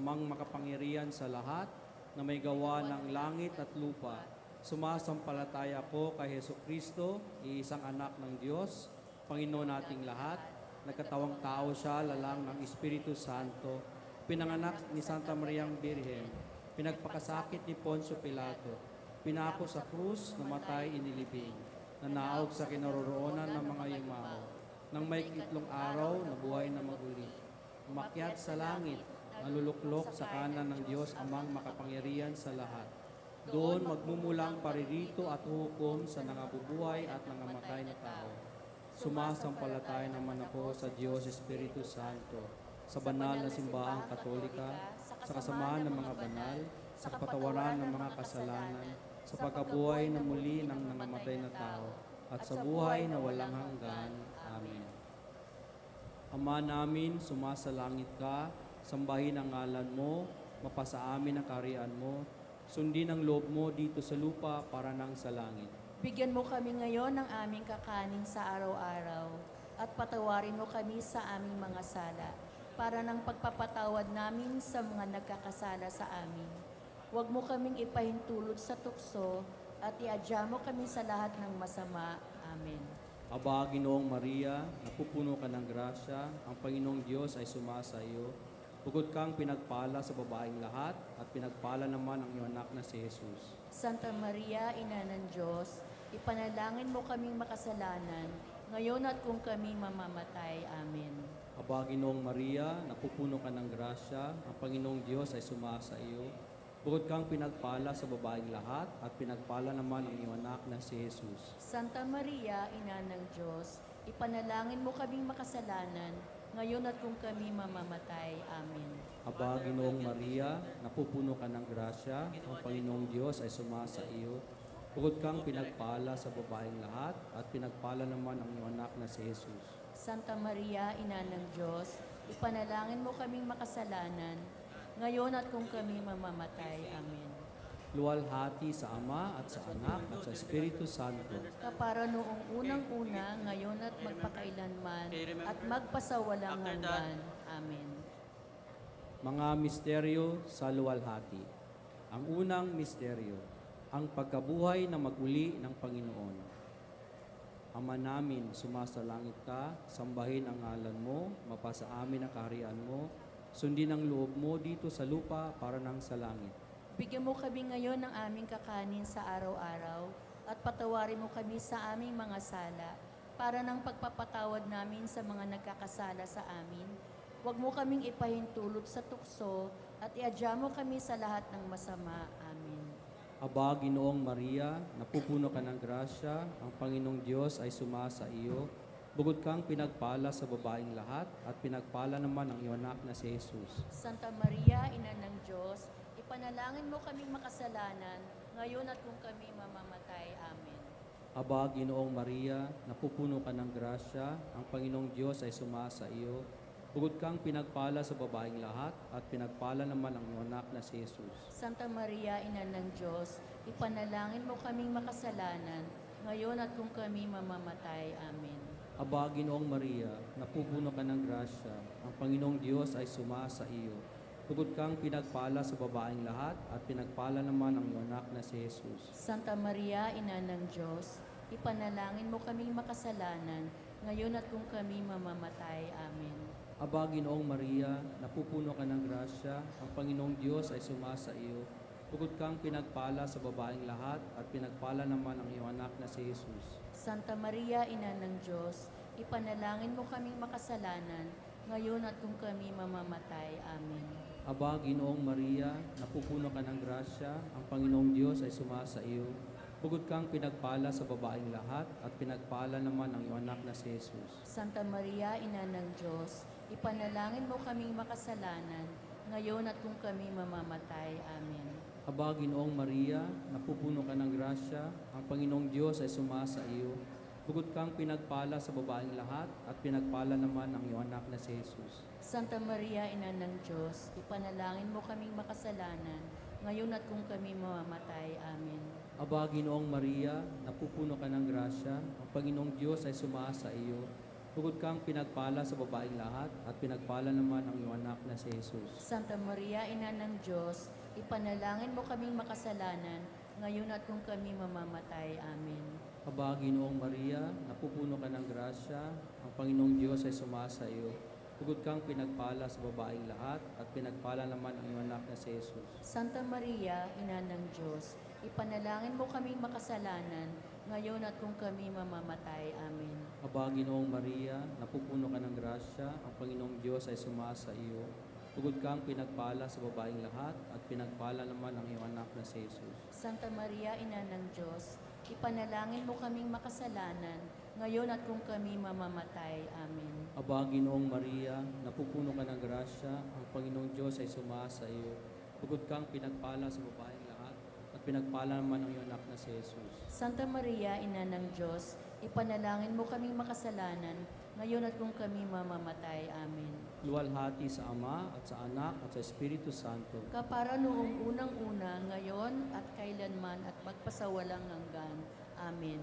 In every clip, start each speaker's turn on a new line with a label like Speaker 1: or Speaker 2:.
Speaker 1: amang makapangyarihan sa lahat, na may gawa ng langit at lupa. Sumasampalataya ko kay Hesus Kristo, iisang anak ng Diyos, Panginoon nating lahat. Nagkatawang tao siya, lalang ng Espiritu Santo. Pinanganak ni Santa Mariang Birhen. Pinagpakasakit ni Poncio Pilato. Pinako sa krus, namatay, inilibing. Nanaog sa kinaroroonan ng mga yumao. Nang may itlong araw, nabuhay na maguli. Umakyat sa langit, naluluklok sa kanan ng Diyos amang makapangyarihan sa lahat. Doon magmumulang paririto at hukom sa nangabubuhay at nangamatay na tao. Sumasampalataya naman ako sa Diyos Espiritu Santo, sa banal na simbahang katolika, sa kasamaan ng mga banal, sa kapatawaran ng mga kasalanan, sa pagkabuhay na muli ng nangamatay na tao, at sa buhay na walang hanggan. Amen. Ama namin, sumasalangit ka, sambahin ang ngalan mo, mapasa amin ang kaharian mo, sundin ang loob mo dito sa lupa para nang sa langit.
Speaker 2: Bigyan mo kami ngayon ng aming kakanin sa araw-araw at patawarin mo kami sa aming mga sala para ng pagpapatawad namin sa mga nagkakasala sa amin. Huwag mo kaming ipahintulot sa tukso at iadya mo kami sa lahat ng masama. Amen.
Speaker 1: Aba, Ginoong Maria, napupuno ka ng grasya, ang Panginoong Diyos ay sumasa iyo. Bukod kang pinagpala sa babaeng lahat, at pinagpala naman ang iyong anak na si Jesus.
Speaker 2: Santa Maria, Ina ng Diyos, ipanalangin mo kaming makasalanan, ngayon at kung kami mamamatay. Amen.
Speaker 1: Aba, Ginoong Maria, napupuno ka ng grasya, ang Panginoong Diyos ay sumasa iyo. Bukod kang pinagpala sa babaeng lahat, at pinagpala naman ang iyong anak na si Jesus.
Speaker 2: Santa Maria, Ina ng Diyos, ipanalangin mo kaming makasalanan, ngayon at kung kami mamamatay. Amen.
Speaker 1: Aba, Ginoong Maria, napupuno ka ng grasya, ang Panginoong Diyos ay sumasa iyo. Bukod kang pinagpala sa babaeng lahat, at pinagpala naman ang iyong anak na si Jesus.
Speaker 2: Santa Maria, Ina ng Diyos, ipanalangin mo kaming makasalanan, ngayon at kung kami mamamatay. Amen.
Speaker 1: Luwalhati sa Ama at sa Anak at sa Espiritu Santo.
Speaker 2: Kapara noong unang-una, ngayon at magpakailanman, at magpasawalang hanggan. Amen.
Speaker 1: Mga misteryo sa luwalhati. Ang unang misteryo, ang pagkabuhay na maguli ng Panginoon. Ama namin, sumasalangit ka, sambahin ang ngalan mo, mapasa amin ang kaharian mo, sundin ang loob mo dito sa lupa para nang sa langit.
Speaker 2: Bigyan mo kami ngayon ng aming kakanin sa araw-araw at patawarin mo kami sa aming mga sala para ng pagpapatawad namin sa mga nagkakasala sa amin. Huwag mo kaming ipahintulot sa tukso at iadya mo kami sa lahat ng masama. Amen.
Speaker 1: Aba, Ginoong Maria, napupuno ka ng grasya, ang Panginoong Diyos ay sumasa iyo. Bukod kang pinagpala sa babaeng lahat, at pinagpala naman ang iyong anak na si Jesus.
Speaker 2: Santa Maria, Ina ng Diyos, ipanalangin mo kaming makasalanan, ngayon at kung kami mamamatay. Amen.
Speaker 1: Aba, Ginoong Maria, napupuno ka ng grasya, ang Panginoong Diyos ay sumasa iyo. Bukod kang pinagpala sa babaeng lahat, at pinagpala naman ang iyong anak na si Jesus.
Speaker 2: Santa Maria, Ina ng Diyos, ipanalangin mo kaming makasalanan, ngayon at kung kami mamamatay. Amen.
Speaker 1: Aba, Ginoong Maria, napupuno ka ng grasya, ang Panginoong Diyos ay sumasa iyo. Bukod kang pinagpala sa babaeng lahat, at pinagpala naman ang iyong anak na si Jesus.
Speaker 2: Santa Maria, Ina ng Diyos, ipanalangin mo kaming makasalanan, ngayon at kung kami mamamatay. Amen.
Speaker 1: Aba, Ginoong Maria, napupuno ka ng grasya, ang Panginoong Diyos ay sumasa iyo. Bukod kang pinagpala sa babaeng lahat, at pinagpala naman ang iyong anak na si Jesus.
Speaker 2: Santa Maria, Ina ng Diyos, ipanalangin mo kaming makasalanan, ngayon at kung kami mamamatay. Amen.
Speaker 1: Aba, Ginoong Maria, napupuno ka ng grasya, ang Panginoong Diyos ay sumasa iyo. Bukod kang pinagpala sa babaeng lahat, at pinagpala naman ang iyong anak na si Jesus.
Speaker 2: Santa Maria, Ina ng Diyos, ipanalangin mo kaming makasalanan, ngayon at kung kami mamamatay. Amen.
Speaker 1: Aba, Ginoong Maria, napupuno ka ng grasya, ang Panginoong Diyos ay sumasa iyo. Bukod kang pinagpala sa babaeng lahat, at pinagpala naman ang iyong anak na si Jesus.
Speaker 2: Santa Maria, Ina ng Diyos, ipanalangin mo kaming makasalanan, ngayon at kung kami mamamatay. Amen.
Speaker 1: Aba, Ginoong Maria, napupuno ka ng grasya, ang Panginoong Diyos ay sumasa iyo. Bukod kang pinagpala sa babaeng lahat, at pinagpala naman ang iyong anak na si Jesus.
Speaker 2: Santa Maria, Ina ng Diyos, ipanalangin mo kaming makasalanan, ngayon at kung kami mamamatay. Amen.
Speaker 1: Aba, Ginoong Maria, napupuno ka ng grasya, ang Panginoong Diyos ay sumasa iyo. Bukod kang pinagpala sa babaeng lahat, at pinagpala naman ang iyong anak na si Jesus.
Speaker 2: Santa Maria, Ina ng Diyos, ipanalangin mo kaming makasalanan, ngayon at kung kami mamamatay. Amen.
Speaker 1: Aba, Ginoong Maria, napupuno ka ng grasya, ang Panginoong Diyos ay sumasa iyo. Bukod kang pinagpala sa babaeng lahat, at pinagpala naman ang iyong anak na si Jesus.
Speaker 2: Santa Maria, Ina ng Diyos, ipanalangin mo kaming makasalanan, ngayon at kung kami mamamatay. Amen.
Speaker 1: Aba, Ginoong Maria, napupuno ka ng grasya, ang Panginoong Diyos ay sumasa iyo. Bukod kang pinagpala sa babaeng lahat, at pinagpala naman ang iyong anak na si Jesus.
Speaker 2: Santa Maria, Ina ng Diyos, ipanalangin mo kaming makasalanan, ngayon at kung kami mamamatay. Amen.
Speaker 1: Luwalhati sa Ama, at sa Anak, at sa Espiritu Santo.
Speaker 2: Kapara noong unang-una, ngayon at kailanman at magpasawalang hanggan. Amen.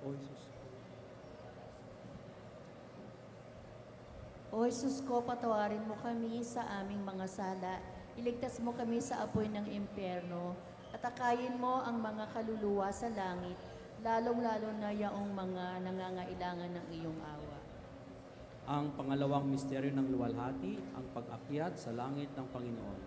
Speaker 1: O Jesus.
Speaker 2: O Jesus ko, patawarin mo kami sa aming mga sala. Iligtas mo kami sa apoy ng impyerno. At akayin mo ang mga kaluluwa sa langit, lalong-lalo na yaong mga nangangailangan ng iyong awa.
Speaker 1: Ang pangalawang misteryo ng luwalhati, ang pag-akyat sa langit ng Panginoon.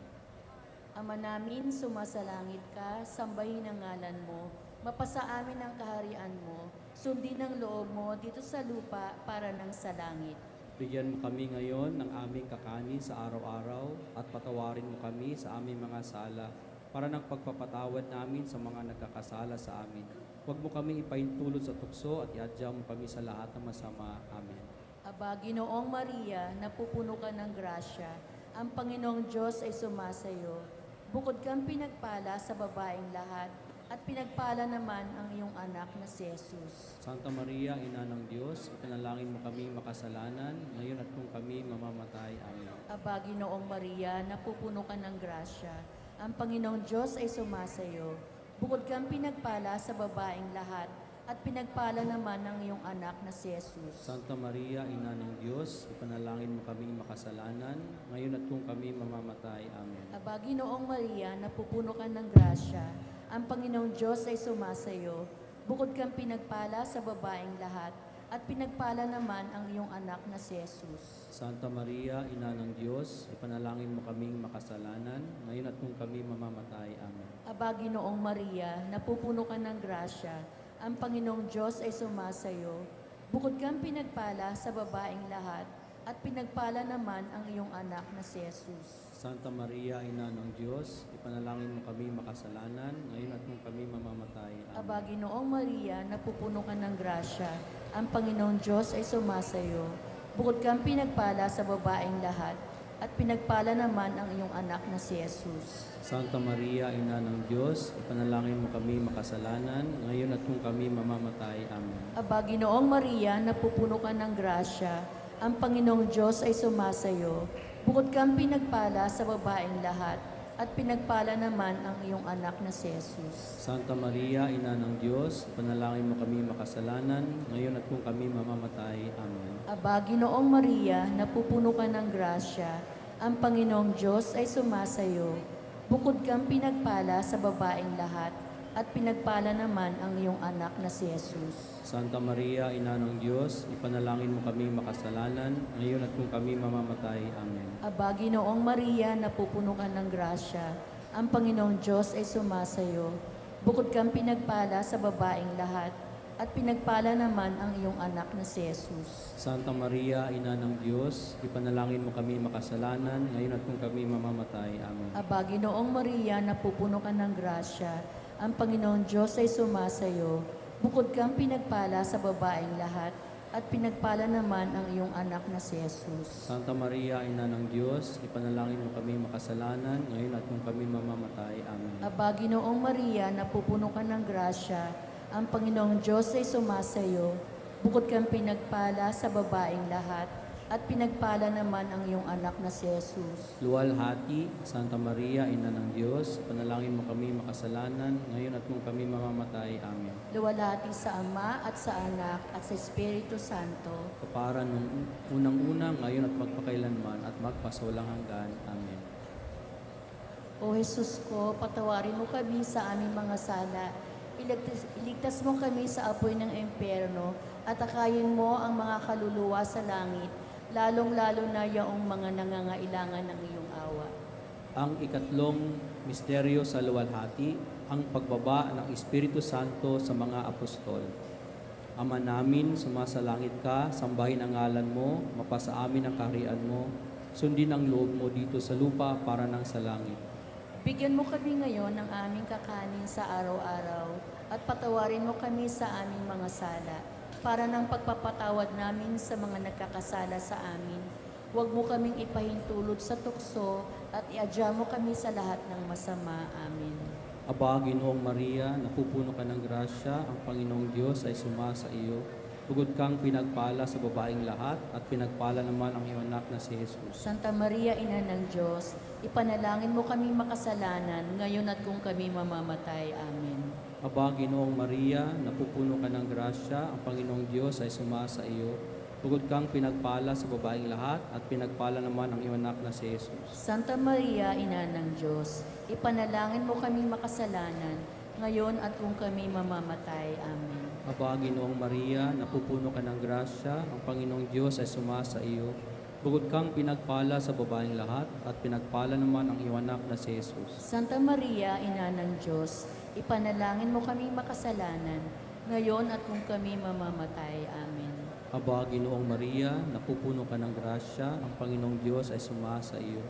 Speaker 2: Ama namin, sumasalangit ka, sambahin ang ngalan mo, mapasa amin ang kaharian mo, sundin ang loob mo dito sa lupa para nang sa langit.
Speaker 1: Bigyan mo kami ngayon ng aming kakanin sa araw-araw, at patawarin mo kami sa aming mga sala, para ng pagpapatawad namin sa mga nagkakasala sa amin. Huwag mo kaming ipahintulot sa tukso, at iadya mo kami sa lahat ng masama. Amen.
Speaker 2: Aba, Ginoong Maria, napupuno ka ng grasya, ang Panginoong Diyos ay sumasayo. Bukod kang pinagpala sa babaeng lahat, at pinagpala naman ang iyong anak na si Jesus.
Speaker 1: Santa Maria, Ina ng Diyos, ipanalangin mo kami makasalanan, ngayon at kung kami mamamatay. Amen.
Speaker 2: Aba, Ginoong Maria, napupuno ka ng grasya, ang Panginoong Diyos ay sumasayo. Bukod kang pinagpala sa babaeng lahat, at pinagpala naman ang iyong anak na si Jesus.
Speaker 1: Santa Maria, Ina ng Diyos, ipanalangin mo kaming makasalanan, ngayon at kung kami mamamatay. Amen.
Speaker 2: Aba, Ginoong Maria, napupuno ka ng grasya, ang Panginoong Diyos ay sumasayo. Bukod kang pinagpala sa babaeng lahat, at pinagpala naman ang iyong anak na si Jesus.
Speaker 1: Santa Maria, Ina ng Diyos, ipanalangin mo kaming makasalanan, ngayon at kung kami mamamatay. Amen.
Speaker 2: Aba, Ginoong Maria, napupuno ka ng grasya, ang Panginoong Diyos ay sumasayo. Bukod kang pinagpala sa babaeng lahat, at pinagpala naman ang iyong anak na si Jesus.
Speaker 1: Santa Maria, Ina ng Diyos, ipanalangin mo kami makasalanan, ngayon at kung kami mamamatay. Amen.
Speaker 2: Aba, Ginoong Maria, napupuno ka ng grasya, ang Panginoong Diyos ay sumasayo. Bukod kang pinagpala sa babaeng lahat, at pinagpala naman ang iyong anak na si Jesus.
Speaker 1: Santa Maria, Ina ng Diyos, ipanalangin mo kami makasalanan, ngayon at kung kami mamamatay. Amen.
Speaker 2: Aba, Ginoong Maria, napupuno ka ng grasya, ang Panginoong Diyos ay sumasayo. Bukod kang pinagpala sa babaeng lahat, at pinagpala naman ang iyong anak na si Jesus.
Speaker 1: Santa Maria, Ina ng Diyos, ipanalangin mo kami makasalanan, ngayon at kung kami mamamatay. Amen.
Speaker 2: Aba, Ginoong Maria, napupuno ka ng grasya, ang Panginoong Diyos ay sumasayo. Bukod kang pinagpala sa babaeng lahat, at pinagpala naman ang iyong anak na si Jesus.
Speaker 1: Santa Maria, Ina ng Diyos, ipanalangin mo kami makasalanan, ngayon at kung kami mamamatay. Amen.
Speaker 2: Aba, Ginoong Maria, napupuno ka ng grasya, ang Panginoong Diyos ay sumasayo. Bukod kang pinagpala sa babaeng lahat, at pinagpala naman ang iyong anak na si Jesus.
Speaker 1: Santa Maria, Ina ng Diyos, ipanalangin mo kami makasalanan, ngayon at kung kami mamamatay. Amen.
Speaker 2: Aba, Ginoong Maria, napupuno ka ng grasya, ang Panginoong Diyos ay sumasayo. Bukod kang pinagpala sa babaeng lahat, at pinagpala naman ang iyong anak na si Jesus.
Speaker 1: Santa Maria, Ina ng Diyos, ipanalangin mo kami makasalanan, ngayon at kung kami mamamatay. Amen.
Speaker 2: Aba, Ginoong Maria, napupuno ka ng grasya, ang Panginoong Diyos ay sumasayo. Bukod kang pinagpala sa babaeng lahat, at pinagpala naman ang iyong anak na si Jesus.
Speaker 1: Luwalhati, Santa Maria, Ina ng Diyos, panalangin mo kami makasalanan, ngayon at kung kami mamamatay. Amen.
Speaker 2: Luwalhati sa Ama at sa Anak at sa Espiritu Santo.
Speaker 1: Kapara nung unang-una, ngayon at magpakailanman, at magpasawalang hanggan. Amen.
Speaker 2: O Jesus ko, patawarin mo kami sa aming mga sala. Iligtas mo kami sa apoy ng impyerno at akayin mo ang mga kaluluwa sa langit, lalong-lalo na yaong mga nangangailangan ng iyong awa.
Speaker 1: Ang ikatlong misteryo sa luwalhati, ang pagbaba ng Espiritu Santo sa mga apostol. Ama namin, sumasalangit ka, sambahin ang ngalan mo, mapasa amin ang kaharian mo, sundin ang loob mo dito sa lupa para nang sa langit.
Speaker 2: Bigyan mo kami ngayon ng aming kakanin sa araw-araw at patawarin mo kami sa aming mga sala para ng pagpapatawad namin sa mga nagkakasala sa amin. Huwag mo kaming ipahintulot sa tukso at iadya mo kami sa lahat ng masama. Amen.
Speaker 1: Aba, Ginoong Maria, napupuno ka ng grasya, ang Panginoong Diyos ay sumasa iyo. Bugod kang pinagpala sa babaeng lahat at pinagpala naman ang iyong anak na si Jesus.
Speaker 2: Santa Maria, Ina ng Diyos, ipanalangin mo kami makasalanan, ngayon at kung kami mamamatay. Amen.
Speaker 1: Aba, Ginoong Maria, napupuno ka ng grasya, ang Panginoong Diyos ay sumasa iyo. Bugod kang pinagpala sa babaeng lahat at pinagpala naman ang iyong anak na si Jesus.
Speaker 2: Santa Maria, Ina ng Diyos, ipanalangin mo kami makasalanan, ngayon at kung kami mamamatay. Amen.
Speaker 1: Aba, Ginoong Maria, napupuno ka ng grasya, ang Panginoong Diyos ay sumasa iyo. Bugod kang pinagpala sa babaeng lahat at pinagpala naman ang iyong anak na si Jesus.
Speaker 2: Santa Maria, Ina ng Diyos, ipanalangin mo kami makasalanan, ngayon at kung kami mamamatay. Amen.
Speaker 1: Aba, Ginoong Maria, napupuno ka ng grasya, ang Panginoong Diyos ay sumasa iyo.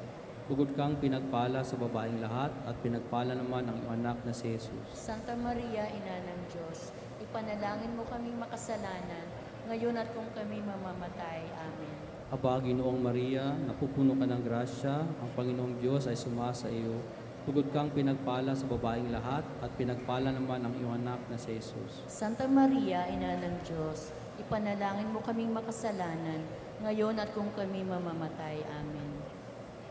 Speaker 1: Bugod kang pinagpala sa babaeng lahat at pinagpala naman ang iyong anak na si Jesus.
Speaker 2: Santa Maria, Ina ng Diyos, ipanalangin mo kami makasalanan, ngayon at kung kami mamamatay. Amen.
Speaker 1: Aba, Ginoong Maria, napupuno ka ng grasya, ang Panginoong Diyos ay sumasa iyo. Bugod kang pinagpala sa babaeng lahat at pinagpala naman ang iyong anak na si Jesus.
Speaker 2: Santa Maria, Ina ng Diyos, ipanalangin mo kaming makasalanan, ngayon at kung kami mamamatay. Amen.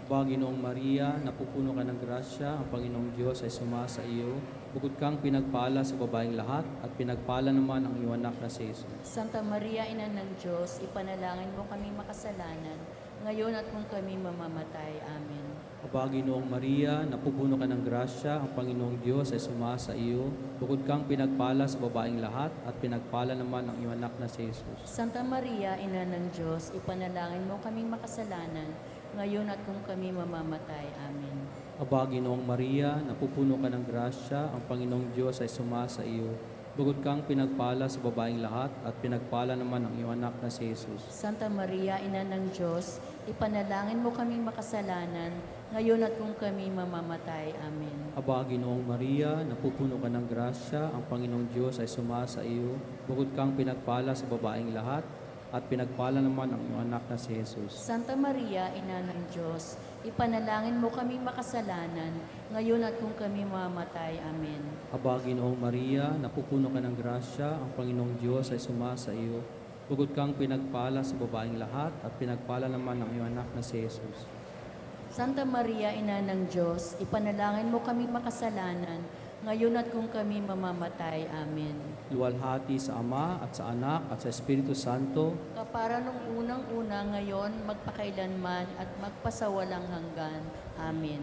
Speaker 1: Aba, Ginoong Maria, napupuno ka ng grasya, ang Panginoong Diyos ay sumasa iyo. Bugod kang pinagpala sa babaeng lahat at pinagpala naman ang iyong anak na si Jesus.
Speaker 2: Santa Maria, Ina ng Diyos, ipanalangin mo kaming makasalanan, ngayon at kung kami mamamatay. Amen.
Speaker 1: Aba, Ginoong Maria, napupuno ka ng grasya, ang Panginoong Diyos ay sumasa iyo. Bukod kang pinagpala sa babaeng lahat at pinagpala naman ang iyong anak na si Jesus.
Speaker 2: Santa Maria, Ina ng Diyos, ipanalangin mo kaming makasalanan, ngayon at kung kami mamamatay. Amen.
Speaker 1: Aba, Ginoong Maria, napupuno ka ng grasya, ang Panginoong Diyos ay sumasa iyo. Bukod kang pinagpala sa babaeng lahat at pinagpala naman ang iyong anak na si Jesus.
Speaker 2: Santa Maria, Ina ng Diyos, ipanalangin mo kaming makasalanan, ngayon at kung kami mamamatay. Amen.
Speaker 1: Aba, Ginoong Maria, napupuno ka ng grasya, ang Panginoong Diyos ay sumasa iyo. Bukod kang pinagpala sa babaeng lahat at pinagpala naman ang iyong anak na si Jesus.
Speaker 2: Santa Maria, Ina ng Diyos, ipanalangin mo kaming makasalanan, ngayon at kung kami mamamatay. Amen.
Speaker 1: Aba, Ginoong Maria, napupuno ka ng grasya, ang Panginoong Diyos ay sumasa iyo. Bukod kang pinagpala sa babaeng lahat at pinagpala naman ang iyong anak na si Jesus.
Speaker 2: Santa Maria, Ina ng Diyos, ipanalangin mo kaming makasalanan, ngayon at kung kami mamamatay. Amen.
Speaker 1: Luwalhati sa Ama at sa Anak at sa Espiritu Santo.
Speaker 2: Kapara nung unang-una, ngayon, magpakailanman at magpasawalang hanggan. Amen.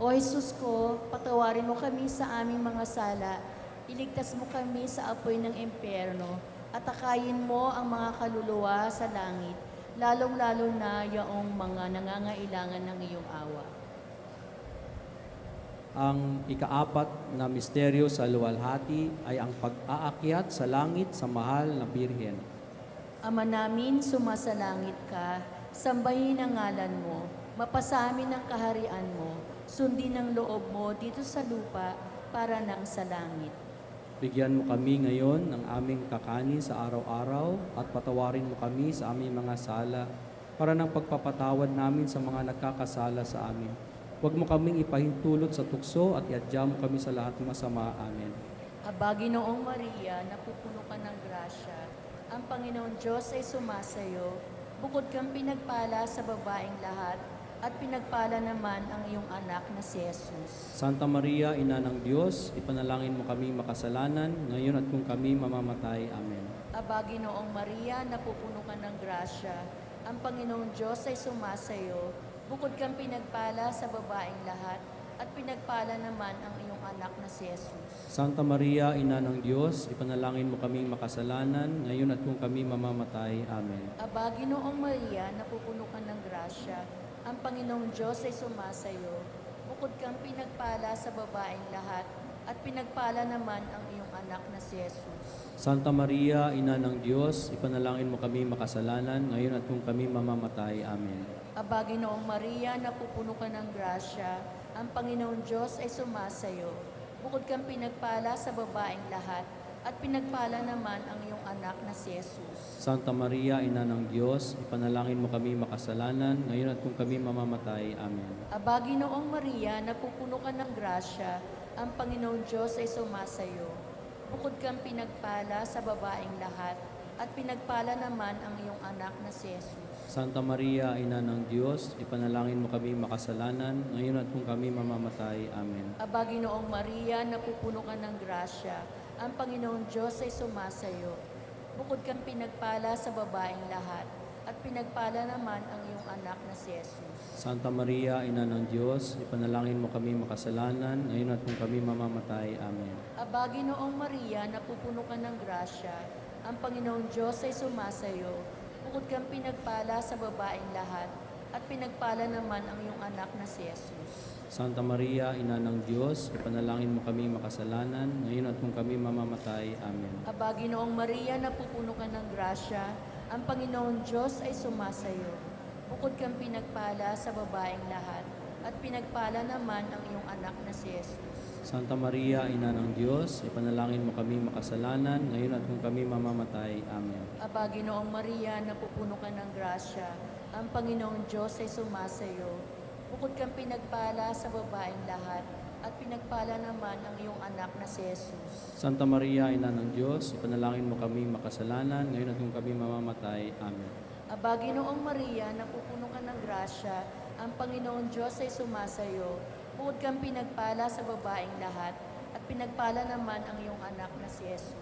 Speaker 2: O Jesus ko, patawarin mo kami sa aming mga sala, iligtas mo kami sa apoy ng impyerno, at akayin mo ang mga kaluluwa sa langit, lalong-lalo na yaong mga nangangailangan ng iyong awa.
Speaker 1: Ang ikaapat na misteryo sa luwalhati ay ang pag-aakyat sa langit sa mahal na Birhen.
Speaker 2: Ama namin, sumasalangit ka, sambahin ang ngalan mo, mapasa amin ang kaharian mo, sundin ang loob mo dito sa lupa para nang sa langit.
Speaker 1: Bigyan mo kami ngayon ng aming kakanin sa araw-araw at patawarin mo kami sa aming mga sala para ng pagpapatawad namin sa mga nagkakasala sa amin. Huwag mo kaming ipahintulot sa tukso at iadya mo kami sa lahat ng masama. Amen.
Speaker 2: Aba, Ginoong Maria, napupuno ka ng grasya, ang Panginoon Diyos ay sumasayo. Bukod kang pinagpala sa babaeng lahat, at pinagpala naman ang iyong anak na si Jesus.
Speaker 1: Santa Maria, Ina ng Diyos, ipanalangin mo kami makasalanan, ngayon at kung kami mamamatay. Amen.
Speaker 2: Aba, Ginoong Maria, napupuno ka ng grasya. Ang Panginoong Diyos ay sumasayo. Bukod kang pinagpala sa babaeng lahat, at pinagpala naman ang iyong anak na si Jesus.
Speaker 1: Santa Maria, Ina ng Diyos, ipanalangin mo kaming makasalanan, ngayon at kung kami mamamatay. Amen.
Speaker 2: Aba, Ginoong Maria, napupuno ka ng grasya. Ang Panginoong Diyos ay sumasayo. Bukod kang pinagpala sa babaeng lahat, at pinagpala naman ang iyong anak na si Jesus.
Speaker 1: Santa Maria, Ina ng Diyos, ipanalangin mo kami makasalanan, ngayon at kung kami mamamatay. Amen.
Speaker 2: Aba, Ginoong Maria, napupuno ka ng grasya. Ang Panginoong Diyos ay sumasayo. Bukod kang pinagpala sa babaeng lahat, at pinagpala naman ang iyong anak na si Jesus.
Speaker 1: Santa Maria, Ina ng Diyos, ipanalangin mo kami makasalanan, ngayon at kung kami mamamatay. Amen.
Speaker 2: Aba, Ginoong Maria, napupuno ka ng grasya. Ang Panginoong Diyos ay sumasayo. Bukod kang pinagpala sa babaeng lahat, at pinagpala naman ang iyong anak na si Jesus.
Speaker 1: Santa Maria, Ina ng Diyos, ipanalangin mo kami makasalanan, ngayon at kung kami mamamatay. Amen.
Speaker 2: Aba, Ginoong Maria, napupuno ka ng grasya. Ang Panginoong Diyos ay sumasayo. Bukod kang pinagpala sa babaeng lahat, at pinagpala naman ang iyong anak na si Jesus.
Speaker 1: Santa Maria, Ina ng Diyos, ipanalangin mo kami makasalanan, ngayon at kung kami mamamatay. Amen.
Speaker 2: Aba, Ginoong Maria, napupuno ka ng grasya. Ang Panginoong Diyos ay sumasayo. Bukod kang pinagpala sa babaeng lahat, at pinagpala naman ang iyong anak na si Jesus.
Speaker 1: Santa Maria, Ina ng Diyos, ipanalangin mo kami makasalanan, ngayon at kung kami mamamatay. Amen.
Speaker 2: Aba, Ginoong Maria, napupuno ka ng grasya. Ang Panginoong Diyos ay sumasayo. Bukod kang pinagpala sa babaeng lahat, at pinagpala naman ang iyong anak na si Jesus.
Speaker 1: Santa Maria, Ina ng Diyos, ipanalangin mo kami makasalanan, ngayon at kung kami mamamatay. Amen.
Speaker 2: Aba, Ginoong Maria, napupuno ka ng grasya. Ang Panginoong Diyos ay sumasayo. Bukod kang pinagpala sa babaeng lahat, at pinagpala naman ang iyong anak na si Jesus.
Speaker 1: Santa Maria, Ina ng Diyos, ipanalangin mo kami makasalanan, ngayon at kung kami mamamatay. Amen.
Speaker 2: Aba, Ginoong Maria, napupuno ka ng grasya. Ang Panginoong Diyos ay sumasayo. Bukod kang pinagpala sa babaeng lahat, at pinagpala naman ang iyong anak na si Jesus.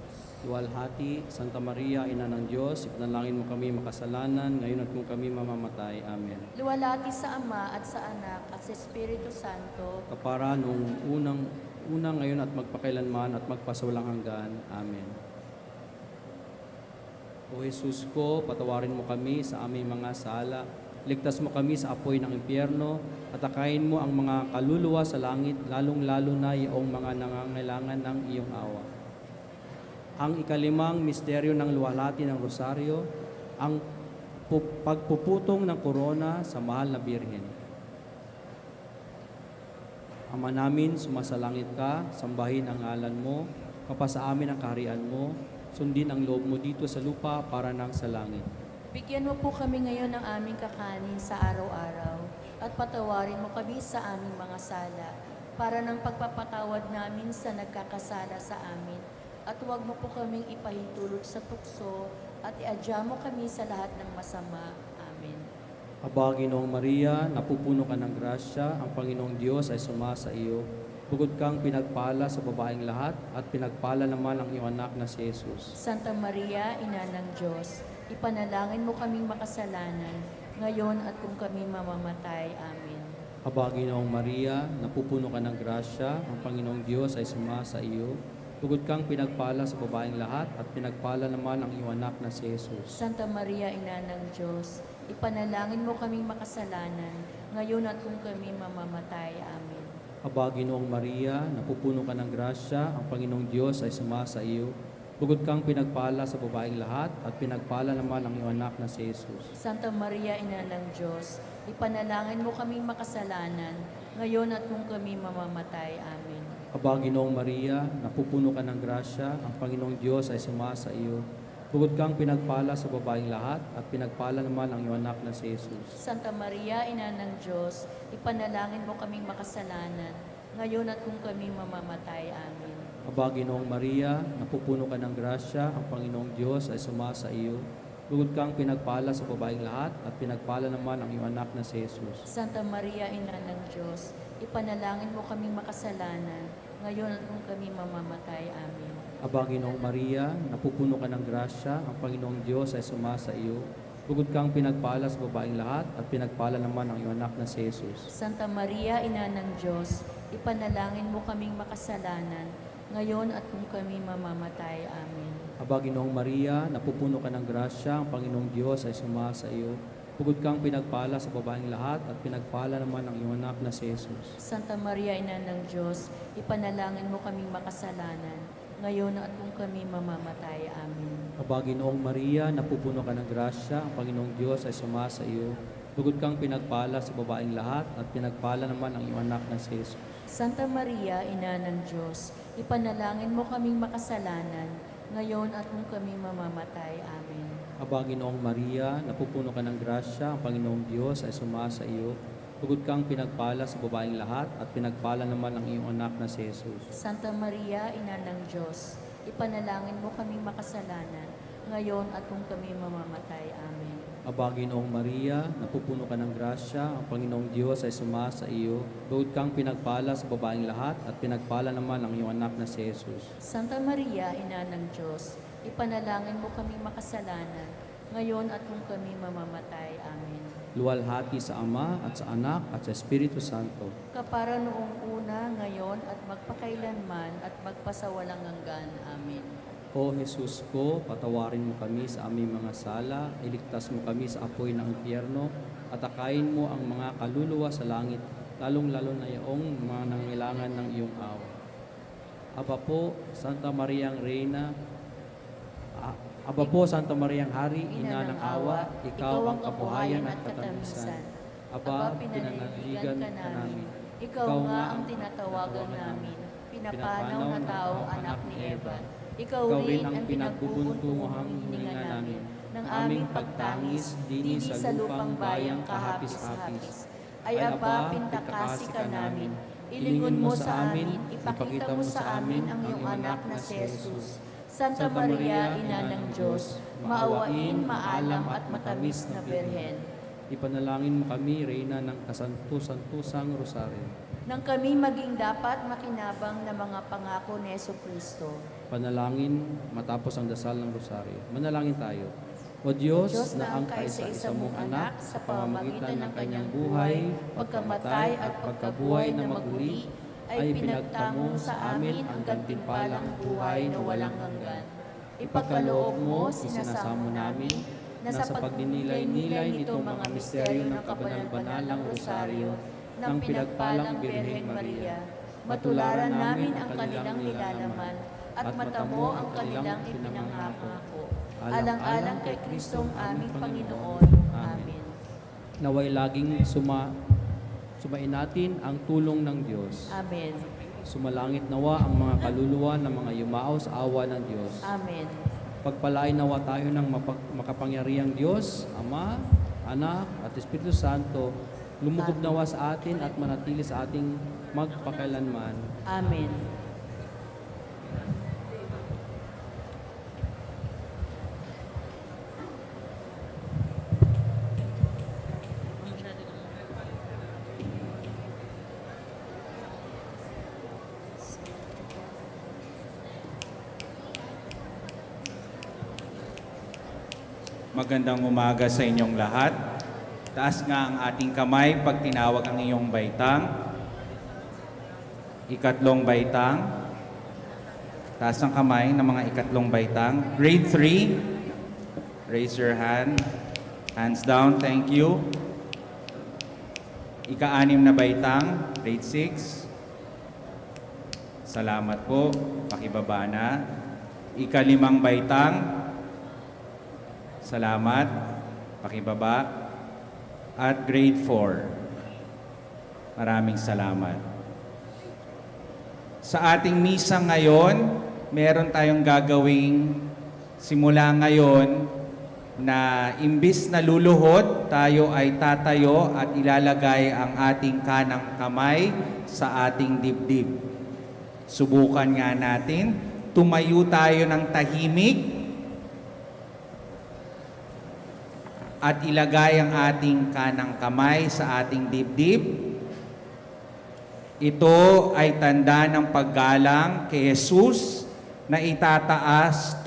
Speaker 1: Luwalhati, Santa Maria, Ina ng Diyos, ipanalangin mo kami makasalanan, ngayon at kung kami mamamatay. Amen.
Speaker 2: Luwalhati sa Ama at sa Anak at sa Espiritu Santo.
Speaker 1: Kapara nung unang ngayon at magpakailanman at magpasawalang hanggan. Amen. O Jesus ko, patawarin mo kami sa aming mga sala. Ligtas mo kami sa apoy ng impyerno at akayin mo ang mga kaluluwa sa langit, lalong-lalo na iyong mga nangangailangan ng iyong awa. Ang ikalimang misteryo ng luwalhati ng rosaryo, ang pagpuputong ng korona sa mahal na Birhen. Ama namin, sumasalangit ka, sambahin ang ngalan mo, kapasa amin ang kaharian mo, sundin ang loob mo dito sa lupa para nang sa langit.
Speaker 2: Bigyan mo po kami ngayon ng aming kakanin sa araw-araw, at patawarin mo kami sa aming mga sala, para ng pagpapatawad namin sa nagkakasala sa amin. At huwag mo po kaming ipahintulot sa tukso, at iadya mo kami sa lahat ng masama. Amen.
Speaker 1: Aba, Ginoong Maria, napupuno ka ng grasya, ang Panginoong Diyos ay sumasa iyo. Bukod kang pinagpala sa babaeng lahat, at pinagpala naman ang iyong anak na si Jesus.
Speaker 2: Santa Maria, Ina ng Diyos, ipanalangin mo kaming makasalanan, ngayon at kung kami mamamatay. Amen.
Speaker 1: Aba, Ginoong Maria, napupuno ka ng grasya, ang Panginoong Diyos ay sumasa iyo. Bukod kang pinagpala sa babaeng lahat, at pinagpala naman ang iyong anak na si Jesus.
Speaker 2: Santa Maria, Ina ng Diyos, ipanalangin mo kaming makasalanan, ngayon at kung kami mamamatay. Amen.
Speaker 1: Aba, Ginoong Maria, napupuno ka ng grasya, ang Panginoong Diyos ay sumasa iyo. Bukod kang pinagpala sa babaeng lahat, at pinagpala naman ang iyong anak na si Jesus.
Speaker 2: Santa Maria, Ina ng Diyos, ipanalangin mo kaming makasalanan, ngayon at kung kami mamamatay. Amen.
Speaker 1: Aba, Ginoong Maria, napupuno ka ng grasya, ang Panginoong Diyos ay sumasa iyo. Bukod kang pinagpala sa babaeng lahat, at pinagpala naman ang iyong anak na si Jesus.
Speaker 2: Santa Maria, Ina ng Diyos, ipanalangin mo kaming makasalanan, ngayon at kung kami mamamatay. Amen.
Speaker 1: Aba, Ginoong Maria, napupuno ka ng grasya, ang Panginoong Diyos ay sumasa iyo. Bugod kang pinagpala sa babaeng lahat, at pinagpala naman ang iyong anak na si Jesus.
Speaker 2: Santa Maria, Ina ng Diyos, ipanalangin mo kaming makasalanan, ngayon at kung kami mamamatay. Amen.
Speaker 1: Aba, Ginoong Maria, napupuno ka ng grasya, ang Panginoong Diyos ay sumasa iyo. Bugod kang pinagpala sa babaeng lahat, at pinagpala naman ang iyong anak na si Jesus.
Speaker 2: Santa Maria, Ina ng Diyos, ipanalangin mo kaming makasalanan, ngayon at kung kami mamamatay. Amen.
Speaker 1: Aba, Ginoong Maria, napupuno ka ng grasya, ang Panginoong Diyos ay sumasa iyo. Bugod kang pinagpala sa babaeng lahat, at pinagpala naman ang iyong anak na si Jesus.
Speaker 2: Santa Maria, Ina ng Diyos, ipanalangin mo kaming makasalanan, ngayon at kung kami mamamatay. Amen.
Speaker 1: Aba, Ginoong Maria, napupuno ka ng grasya, ang Panginoong Diyos ay sumasa iyo. Bugod kang pinagpala sa babaeng lahat, at pinagpala naman ang iyong anak na si Jesus.
Speaker 2: Santa Maria, Ina ng Diyos, ipanalangin mo kaming makasalanan, ngayon at kung kami mamamatay. Amen.
Speaker 1: Aba, Ginoong Maria, napupuno ka ng grasya, ang Panginoong Diyos ay sumasa iyo. Bugod kang pinagpala sa babaeng lahat, at pinagpala naman ang iyong anak na si Jesus.
Speaker 2: Santa Maria, Ina ng Diyos, ipanalangin mo kaming makasalanan, ngayon at kung kami mamamatay. Amen.
Speaker 1: Aba, Ginoong Maria, napupuno ka ng grasya, ang Panginoong Diyos ay sumasa iyo. Bugod kang pinagpala sa babaeng lahat, at pinagpala naman ang iyong anak na si Jesus.
Speaker 2: Santa Maria, Ina ng Diyos, ipanalangin mo kaming makasalanan, ngayon at kung kami mamamatay. Amen.
Speaker 1: Luwalhati sa Ama, at sa Anak, at sa Espiritu Santo.
Speaker 2: Kapara noong una, ngayon at magpakailanman at magpasawalang hanggan. Amen.
Speaker 1: O Jesus ko, patawarin mo kami sa aming mga sala, iligtas mo kami sa apoy ng impyerno, at akayin mo ang mga kaluluwa sa langit, lalong-lalo na iyong mga nangailangan ng iyong awa. Aba po, Santa Maria ang Reyna, Aba po, Santa Maria ang Hari, Ina ng awa, ikaw ang kabuhayan at katamisan. Aba, pinananagigan ka namin.
Speaker 2: Ikaw nga ang tinatawagan namin, pinapanaw na taong anak ni Eva. Ikaw rin ang pinagbubuntungohang hininga namin ng aming pagtangis dini sa lupang bayang kahapis-hapis. Ay Aba, pintakasi ka namin, ilingon mo sa amin, ipakita mo sa amin ang iyong anak na si Jesus. Santa Maria, Ina ng Diyos, maawain, maalam at matamis na Birhen.
Speaker 1: Ipanalangin mo kami, Reyna ng kasantu-santusang Rosario.
Speaker 2: Nang kami maging dapat makinabang na mga pangako ni Jesucristo.
Speaker 1: Panalangin matapos ang dasal ng Rosario. Manalangin tayo. O Diyos, na ang kaisa-isa mong anak sa pamamagitan ng kanyang buhay, pagkamatay at pagkabuhay na maguli, ay pinagtamo sa amin ang gantimpalang buhay na walang hanggan. Ipagkaloob mo, sinasamo namin, na sa pagdinilay-nilay nito mga misteryo ng kabanal-banalang Rosaryo ng pinagpalang Birheng Maria, matularan namin ang kanilang nilalaman at matamo ang kanilang ipinangako. Alang-alang kay Kristong aming Panginoon. Amen. Naway laging sumain natin ang tulong ng Diyos.
Speaker 2: Amen.
Speaker 1: Sumalangit nawa ang mga kaluluwa ng mga yumao sa awa ng Diyos.
Speaker 2: Amen.
Speaker 1: Pagpalain nawa tayo ng makapangyarihang Diyos, Ama, Anak, at Espiritu Santo, lumugob nawa sa atin at manatili sa ating magpakailanman.
Speaker 2: Amen.
Speaker 3: Magandang umaga sa inyong lahat. Taas nga ang ating kamay pag tinawag ang iyong baitang. Ikatlong baitang. Taas ang kamay ng mga ikatlong baitang. Grade 3. Raise your hand. Hands down. Thank you. Ika-anim na baitang. Grade 6. Salamat po. Pakibaba na. Ika-limang baitang. Salamat. Pakibaba. At grade 4. Maraming salamat. Sa ating misa ngayon, meron tayong gagawing simula ngayon na imbis na luluhod, tayo ay tatayo at ilalagay ang ating kanang kamay sa ating dibdib. Subukan nga natin. Tumayo tayo ng tahimik. at ilagay ang ating kanang kamay sa ating dibdib. Ito ay tanda ng paggalang kay Jesus na itataas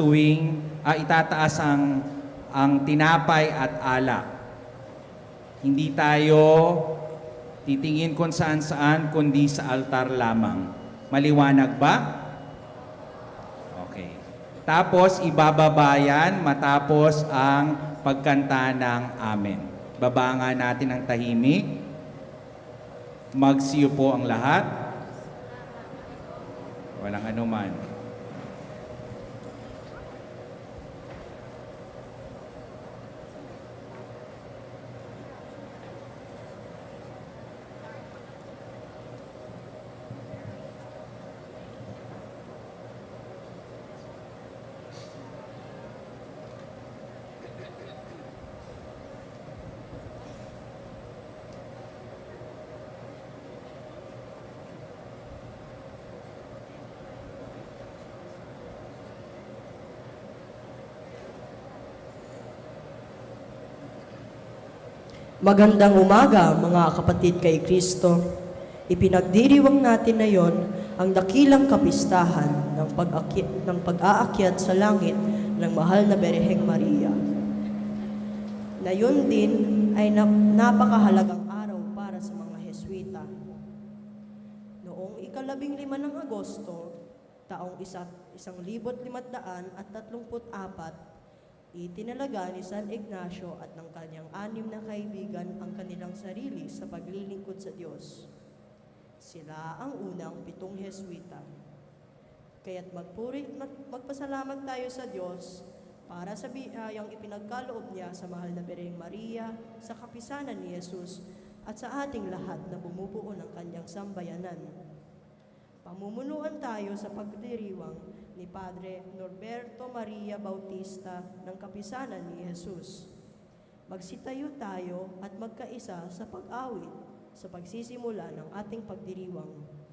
Speaker 3: ang tinapay at alak. Hindi tayo titingin kung saan-saan kundi sa altar lamang. Maliwanag ba? Okay. Tapos ibababa yan matapos ang pagkanta ng amen. Baba nga natin ang tahimik. Magsiyo po ang lahat. Walang anuman.
Speaker 4: Magandang umaga mga kapatid kay Kristo. Ipinagdiriwang natin ngayon ang dakilang kapistahan ng pag-aakyat sa langit ng mahal na Birheng Maria. Na yun din ay napakahalagang araw para sa mga Heswita. Noong 15 ng Agosto, taong 1534, itinalaga ni San Ignacio at ng kanyang 6 na kaibigan ang kanilang sarili sa paglilingkod sa Diyos. Sila ang unang 7 Heswita. Kaya't magpasalamat tayo sa Diyos para sa biyayang ipinagkaloob niya sa mahal na Birheng Maria, sa kapisanan ni Jesus, at sa ating lahat na bumubuo ng kanyang sambayanan. Pamumunuan tayo sa pagdiriwang ni Padre Norberto Maria Bautista ng kapisanan ni Jesus. Magsitayo tayo at magkaisa sa pag-awit sa pagsisimula ng ating pagdiriwang.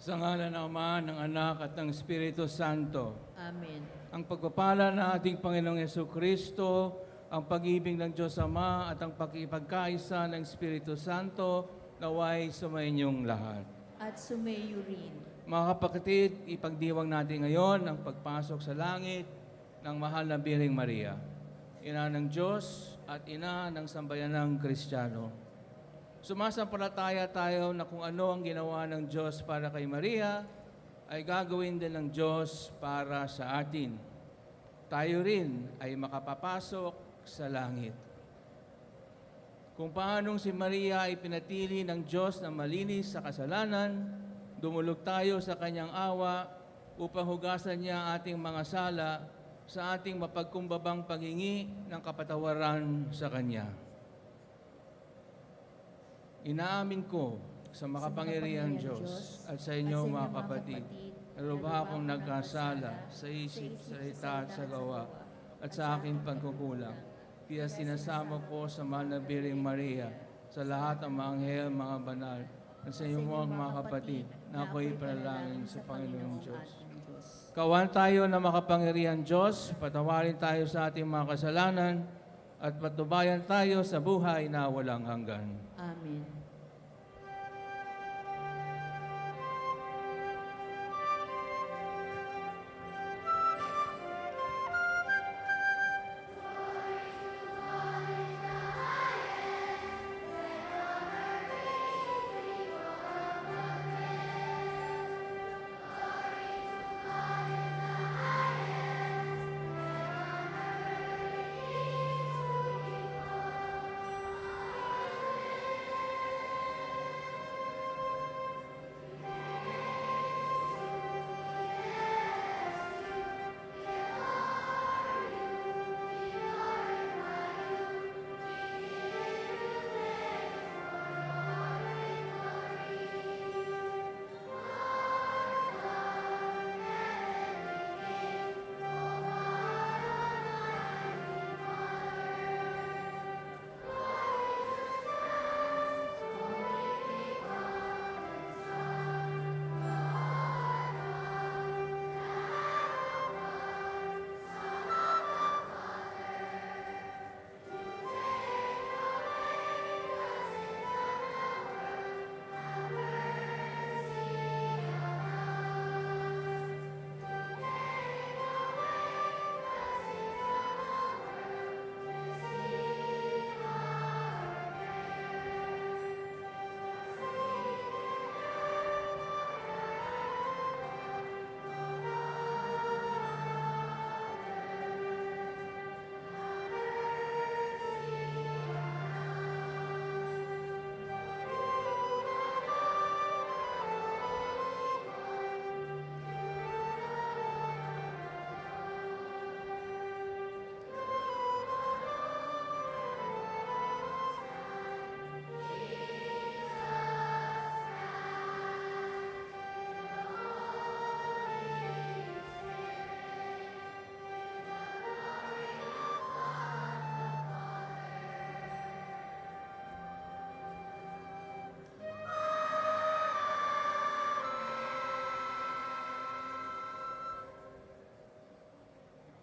Speaker 5: Sa ngalan ng Ama, ng Anak at ng Espiritu Santo.
Speaker 2: Amen.
Speaker 5: Ang pagpapala ng ating Panginoong Yesukristo, ang pag-ibig ng Diyos Ama at ang pagkipagkaisa ng Espiritu Santo naway sumayinyong lahat.
Speaker 2: At sumayo rin.
Speaker 5: Mga kapatid, ipagdiwang natin ngayon ang pagpasok sa langit ng mahal na Birheng Maria, ina ng Diyos at ina ng sambayanang Kristiyano. Sumasampalataya tayo na kung ano ang ginawa ng Diyos para kay Maria, ay gagawin din ng Diyos para sa atin. Tayo rin ay makapapasok sa langit. Kung paanong si Maria ay pinatili ng Diyos na malinis sa kasalanan, dumulog tayo sa kanyang awa upang hugasan niya ang ating mga sala sa ating mapagkumbabang paghingi ng kapatawaran sa Kanya. Inaamin ko sa makapangyarihang Diyos at sa inyo mga kapatid, na lubha akong nagkasala sa isip, salita at sa gawa at sa aking pagkukulang. Kaya sinasama ko sa mahal na Birheng Maria, sa lahat ng mga anghel, mga banal, at sa inyo mga kapatid, na ako'y panalangin sa Panginoong Diyos. Kawan tayo na makapangyarihan Diyos, patawarin tayo sa ating mga kasalanan, at patubayan tayo sa buhay na walang hanggan.
Speaker 2: Amen.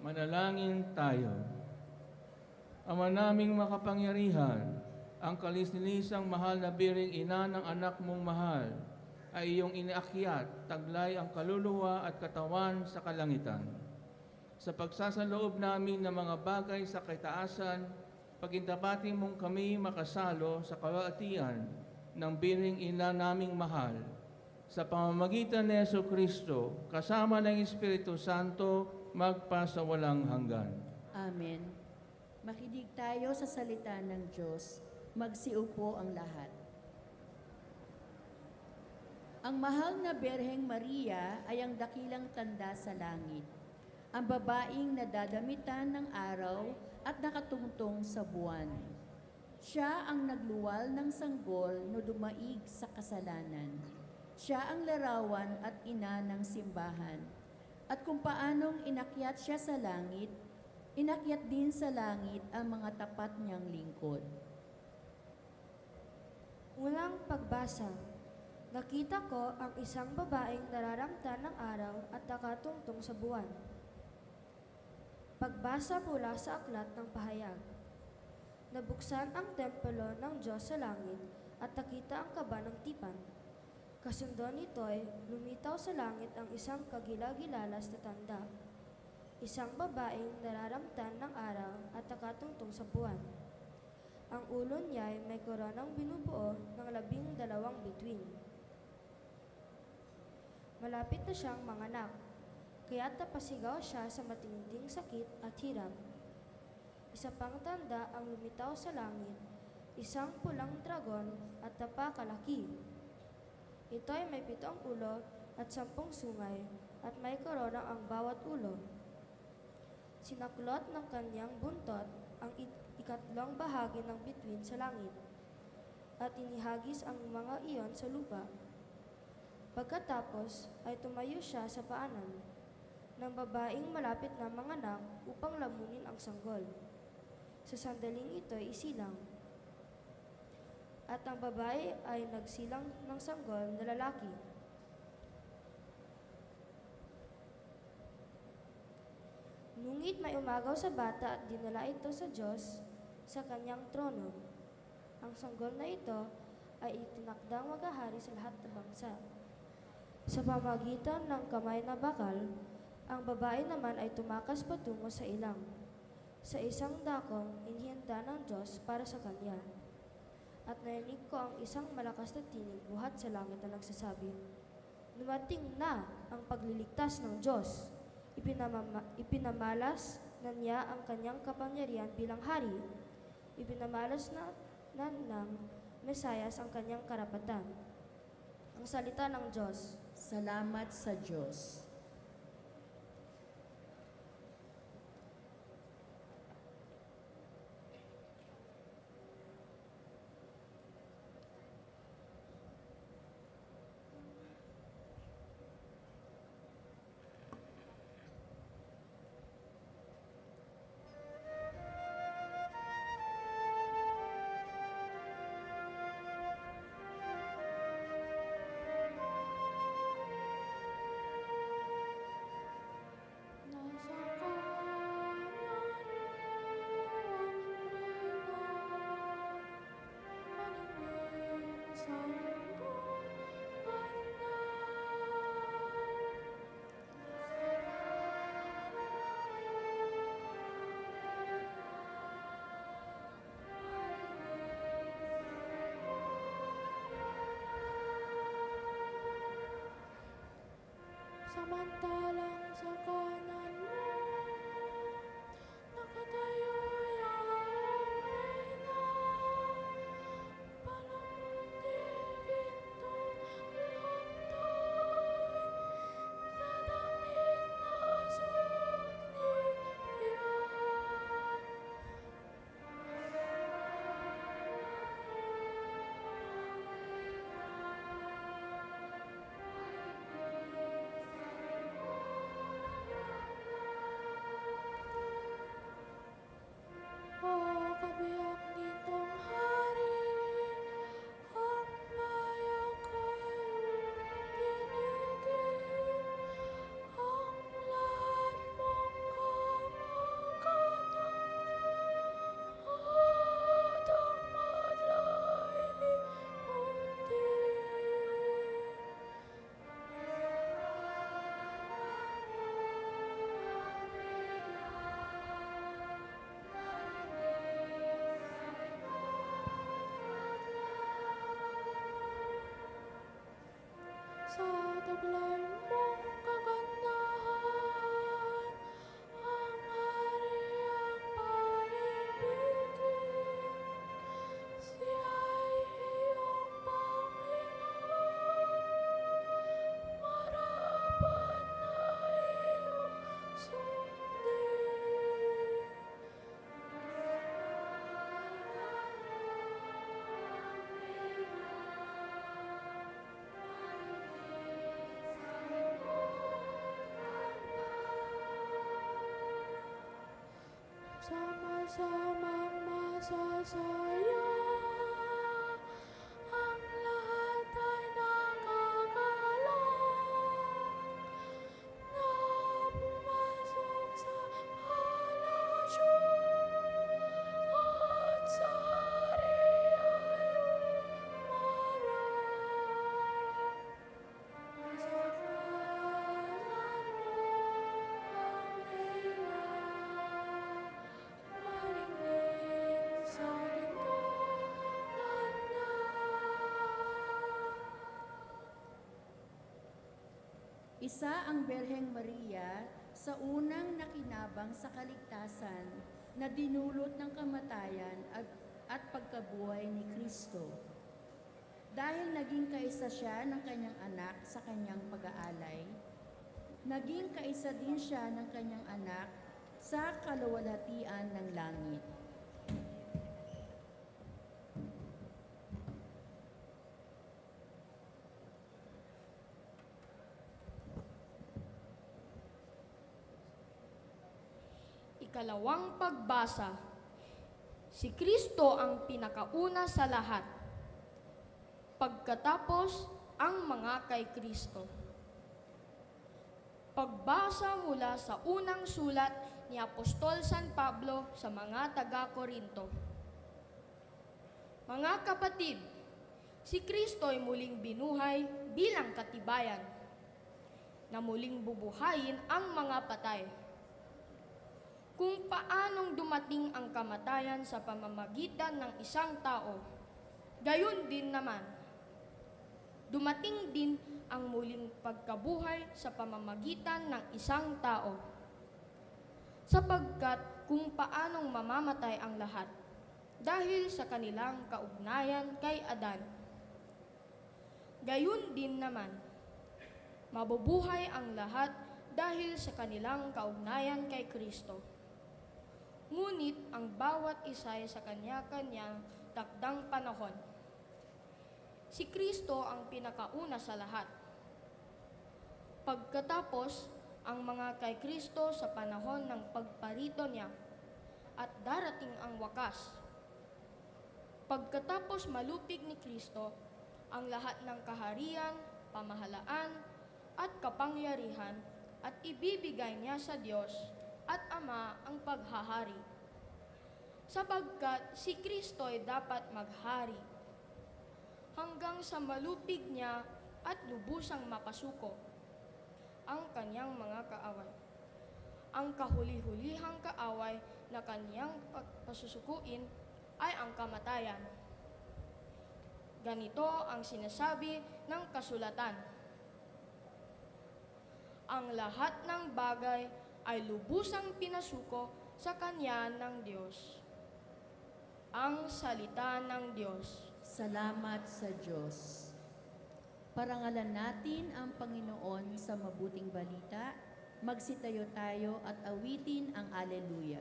Speaker 5: Manalangin tayo. Ama naming makapangyarihan, ang kalis-lisang mahal na Birheng Ina ng anak mong mahal, ay iyong inaakyat, taglay ang kaluluwa at katawan sa kalangitan. Sa pagsasaloob namin ng mga bagay sa kaitaasan, pagintapatin mong kami makasalo sa kalwatian ng Birheng Ina naming mahal. Sa pamamagitan ni Yesukristo, kasama ng Espiritu Santo, magpasawalang hanggan.
Speaker 2: Amen. Makinig tayo sa salita ng Diyos. Magsiupo ang lahat. Ang mahal na Birheng Maria ay ang dakilang tanda sa langit. Ang babaeng nadadamitan ng araw at nakatungtong sa buwan. Siya ang nagluwal ng sanggol no dumaig sa kasalanan. Siya ang larawan at ina ng simbahan. At kung paanong inakyat siya sa langit, inakyat din sa langit ang mga tapat niyang lingkod.
Speaker 6: Unang pagbasa Nakita ko ang isang babaeng nararamtan ng araw at nakatungtong sa buwan. Pagbasa mula sa aklat ng pahayag. Nabuksan ang templo ng Diyos sa langit at nakita ang kaba ng tipan. Kasundo nito'y lumitaw sa langit ang isang kagilagilalas na tanda. Isang babaeng nararamtan ng araw at nakatungtong sa buwan. Ang ulo niya ay may koronang binubuo ng 12 bituin. Malapit na siyang manganak, kaya't napasigaw siya sa matinding sakit at hirap. Isa pang tanda ang lumitaw sa langit, isang pulang dragon at napakalaki. Ito ay may 7 ulo at 10 sungay at may korona ang bawat ulo. Sinaklot ng kanyang buntot ang ikatlong bahagi ng bituin sa langit at inihagis ang mga iyon sa lupa. Pagkatapos ay tumayo siya sa paanan ng babaeng malapit na manganak upang lamunin ang sanggol. Sa sandaling ito ay isilang. At ang babae ay nagsilang ng sanggol na lalaki. Ngunit may umagaw sa bata at dinala ito sa Diyos sa kanyang trono. Ang sanggol na ito ay itinakdang maghahari sa lahat ng bangsa. Sa pamagitan ng kamay na bakal, ang babae naman ay tumakas patungo sa ilang. Sa isang dakong inihanda ng Diyos para sa kanya. At narinig ko ang isang malakas na tinig buhat sa langit na nagsasabi, "Dumating na ang pagliligtas ng Diyos. Ipinamalas na niya ang kanyang kapangyarihan bilang hari. Ipinamalas na ng Mesayas ang kanyang karapatan." Ang salita ng Diyos.
Speaker 2: Salamat sa Diyos.
Speaker 6: Nasa kanan mo ang maningin sa lingkod banda. Samantalang sa kanan mo, nakatayo ang reyna, palamundigin tong lantoy, sa damit na sunira. O kabiyak nitong hari, ang bayan ko'y tinigil. Ang lahat mong kamag-anak at ang madlay limutin. Sa taglay mong kagandahan, ang hari ang paibigin. Siya'y iyong Panginoon, marapat na iyong sundin. Sama-samang masasaya, ang lahat ay nakakasaya.
Speaker 2: Isa ang Berheng Maria sa unang nakinabang sa kaligtasan na dinulot ng kamatayan at pagkabuhay ni Kristo. Dahil naging kaisa siya ng kanyang anak sa kanyang pag-aalay, naging kaisa din siya ng kanyang anak sa kaluwalhatian ng langit.
Speaker 6: Ikalawang pagbasa. Si Kristo ang pinakauna sa lahat. Pagkatapos, ang mga kay Kristo. Pagbasa mula sa unang sulat ni Apostol San Pablo sa mga taga-Korinto. Mga kapatid, si Kristo ay muling binuhay bilang katibayan, na muling bubuhayin ang mga patay. Kung paanong dumating ang kamatayan sa pamamagitan ng isang tao, gayon din naman, dumating din ang muling pagkabuhay sa pamamagitan ng isang tao. Sapagkat kung paanong mamamatay ang lahat dahil sa kanilang kaugnayan kay Adan, gayon din naman, mabubuhay ang lahat dahil sa kanilang kaugnayan kay Kristo. Ngunit ang bawat isa ay sa kanya-kanyang takdang panahon. Si Kristo ang pinakauna sa lahat. Pagkatapos, ang mga kay Kristo sa panahon ng pagparito niya at darating ang wakas. Pagkatapos malupig ni Kristo, ang lahat ng kaharian, pamahalaan, at kapangyarihan at ibibigay niya sa Diyos at Ama ang paghahari. Sapagkat si Kristo ay dapat maghari hanggang sa malupig niya at lubusang mapasuko ang kanyang mga kaaway. Ang kahuli-hulihang kaaway na kanyang pasusukuin ay ang kamatayan. Ganito ang sinasabi ng kasulatan: ang lahat ng bagay ay lubusang pinasuko sa kanya ng Diyos. Ang salita ng Diyos.
Speaker 2: Salamat sa Diyos. Parangalan natin ang Panginoon sa mabuting balita. Magsitayo tayo at awitin ang Alleluia.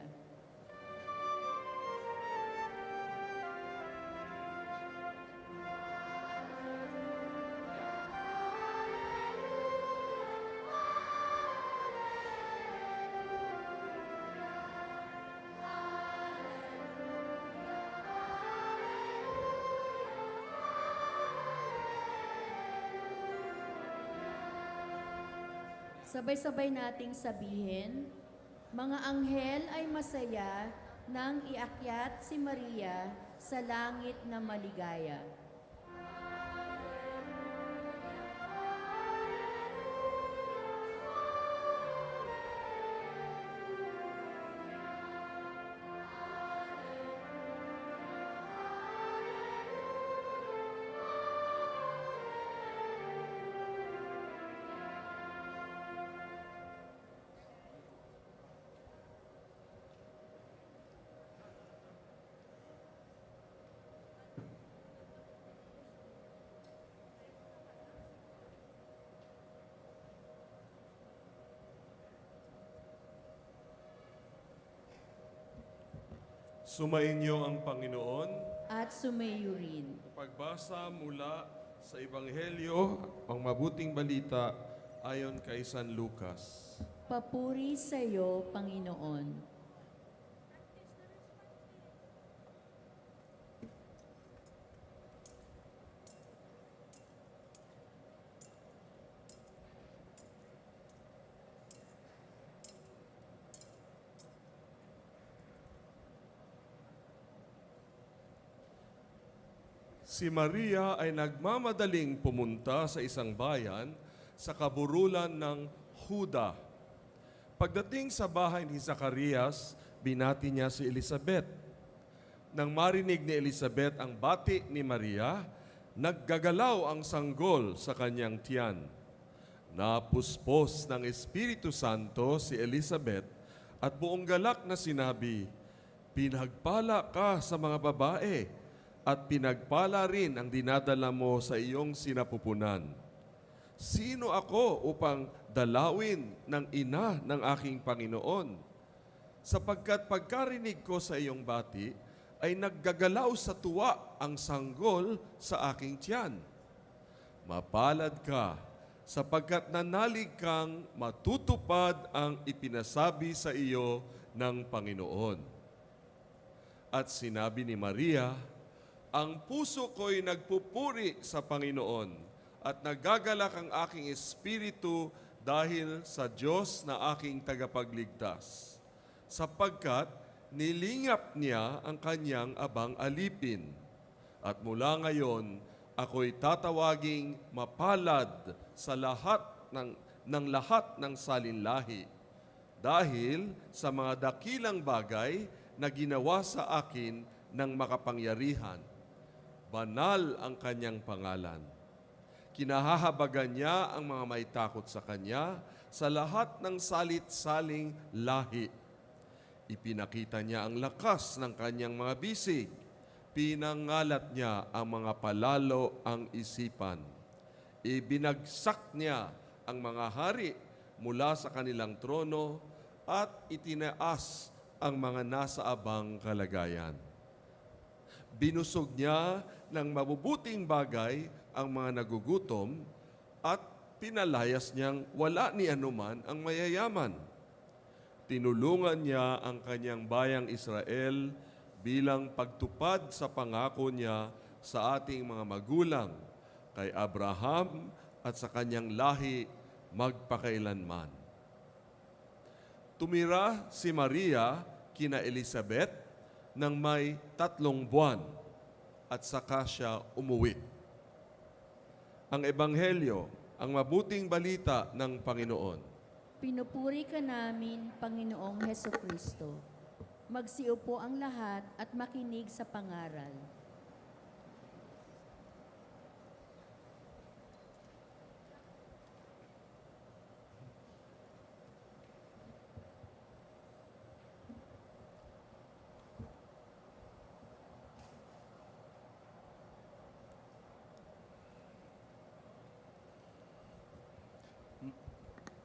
Speaker 2: Sabay-sabay nating sabihin, mga anghel ay masaya nang iakyat si Maria sa langit na maligaya.
Speaker 7: Sumainyo ang Panginoon.
Speaker 2: At sumayo rin.
Speaker 7: Pagbasa mula sa Ebanghelyo, ang mabuting balita ayon kay San Lucas.
Speaker 2: Papuri sa iyo, Panginoon.
Speaker 7: Si Maria ay nagmamadaling pumunta sa isang bayan sa kaburulan ng Huda. Pagdating sa bahay ni Zacarias, binati niya si Elizabeth. Nang marinig ni Elizabeth ang bati ni Maria, naggagalaw ang sanggol sa kanyang tiyan. Napuspos ng Espiritu Santo si Elizabeth at buong galak na sinabi, "Pinagpala ka sa mga babae at pinagpala rin ang dinadala mo sa iyong sinapupunan. Sino ako upang dalawin ng ina ng aking Panginoon? Sapagkat pagkarinig ko sa iyong bati, ay naggagalaw sa tuwa ang sanggol sa aking tiyan. Mapalad ka, sapagkat nanalig kang matutupad ang ipinasabi sa iyo ng Panginoon." At sinabi ni Maria, "Ang puso ko'y nagpupuri sa Panginoon at nagagalak ang aking espiritu dahil sa Diyos na aking tagapagligtas, sapagkat nilingap niya ang kanyang abang alipin. At mula ngayon, ako'y tatawaging mapalad sa lahat ng lahat ng salinlahi, dahil sa mga dakilang bagay na ginawa sa akin ng makapangyarihan. Banal ang kanyang pangalan. Kinahahabagan niya ang mga may takot sa kanya sa lahat ng salit-saling lahi. Ipinakita niya ang lakas ng kanyang mga bisig. Pinangalat niya ang mga palalo ang isipan. Ibinagsak niya ang mga hari mula sa kanilang trono at itinaas ang mga nasa abang kalagayan. Binusog niya ng mabubuting bagay ang mga nagugutom at pinalayas niyang wala ni anuman ang mayayaman. Tinulungan niya ang kanyang bayang Israel bilang pagtupad sa pangako niya sa ating mga magulang, kay Abraham at sa kanyang lahi magpakailanman. Tumira si Maria kina Elizabeth nang may 3 buwan at saka siya umuwi. Ang Ebanghelyo, ang mabuting balita ng Panginoon.
Speaker 2: Pinupuri ka namin, Panginoong Hesukristo. Magsiupo ang lahat at makinig sa pangaral.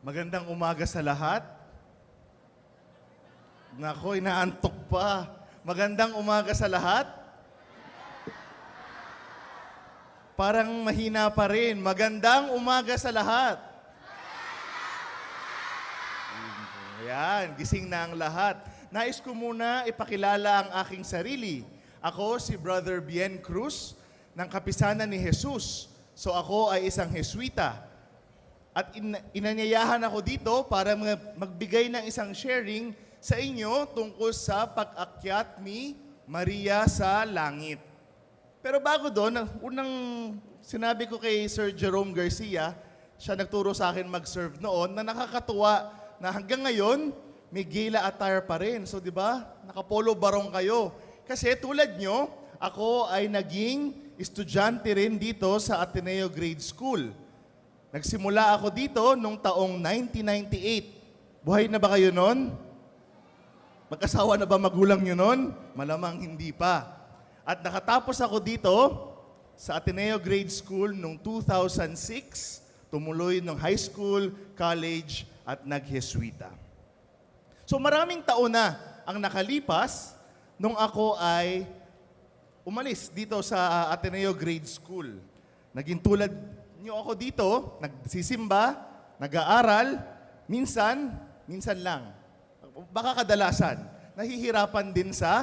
Speaker 8: Magandang umaga sa lahat. Nako, inaantok pa. Magandang umaga sa lahat. Parang mahina pa rin. Magandang umaga sa lahat. Ayan, gising na ang lahat. Nais ko muna ipakilala ang aking sarili. Ako si Brother Bien Cruz ng Kapisanan ni Jesus. So ako ay isang Jesuita. At inanyayahan ako dito para magbigay ng isang sharing sa inyo tungkol sa pag-akyat ni Maria sa langit. Pero bago doon, unang sinabi ko kay Sir Jerome Garcia, siya nagturo sa akin mag-serve noon, na nakakatuwa na hanggang ngayon, may gala attire pa rin. So di ba, nakapolo barong kayo. Kasi tulad nyo, ako ay naging estudyante rin dito sa Ateneo Grade School. Nagsimula ako dito noong taong 1998. Buhay na ba kayo noon? Mag-asawa na ba magulang nyo noon? Malamang hindi pa. At nakatapos ako dito sa Ateneo Grade School noong 2006, tumuloy ng high school, college, at nag-Jesuita. So maraming taon na ang nakalipas nung ako ay umalis dito sa Ateneo Grade School. Naging tulad nyo ako dito, nagsisimba, nag-aaral, minsan lang. Baka kadalasan, nahihirapan din sa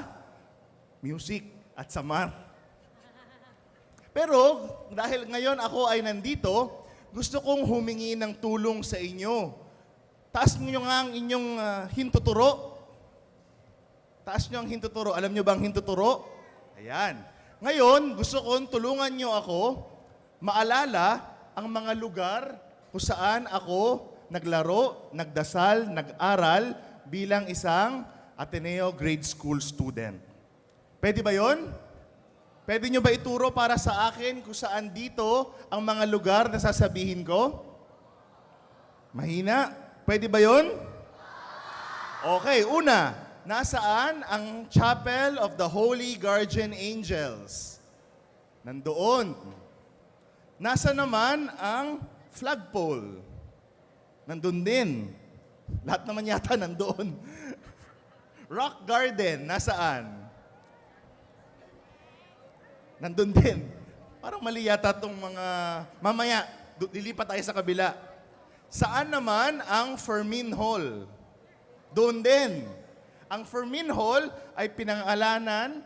Speaker 8: music at sa math. Pero dahil ngayon ako ay nandito, gusto kong humingi ng tulong sa inyo. Taas nyo nga ang inyong hintuturo. Taas nyo ang hintuturo. Alam nyo ba ang hintuturo? Ayan. Ngayon, gusto kong tulungan nyo ako maalala ang mga lugar kung saan ako naglaro, nagdasal, nag-aral bilang isang Ateneo Grade School student. Pwede ba yon? Pwede nyo ba ituro para sa akin kung saan dito ang mga lugar na sasabihin ko? Mahina? Pwede ba yun? Okay, una, nasaan ang Chapel of the Holy Guardian Angels? Nandoon. Nasa naman ang flagpole? Nandun din. Lahat naman yata nandoon. Rock Garden, nasaan? Nandun din. Parang mali yata itong mga... Mamaya, lilipat tayo sa kabila. Saan naman ang Fermin Hall? Doon din. Ang Fermin Hall ay pinangalanan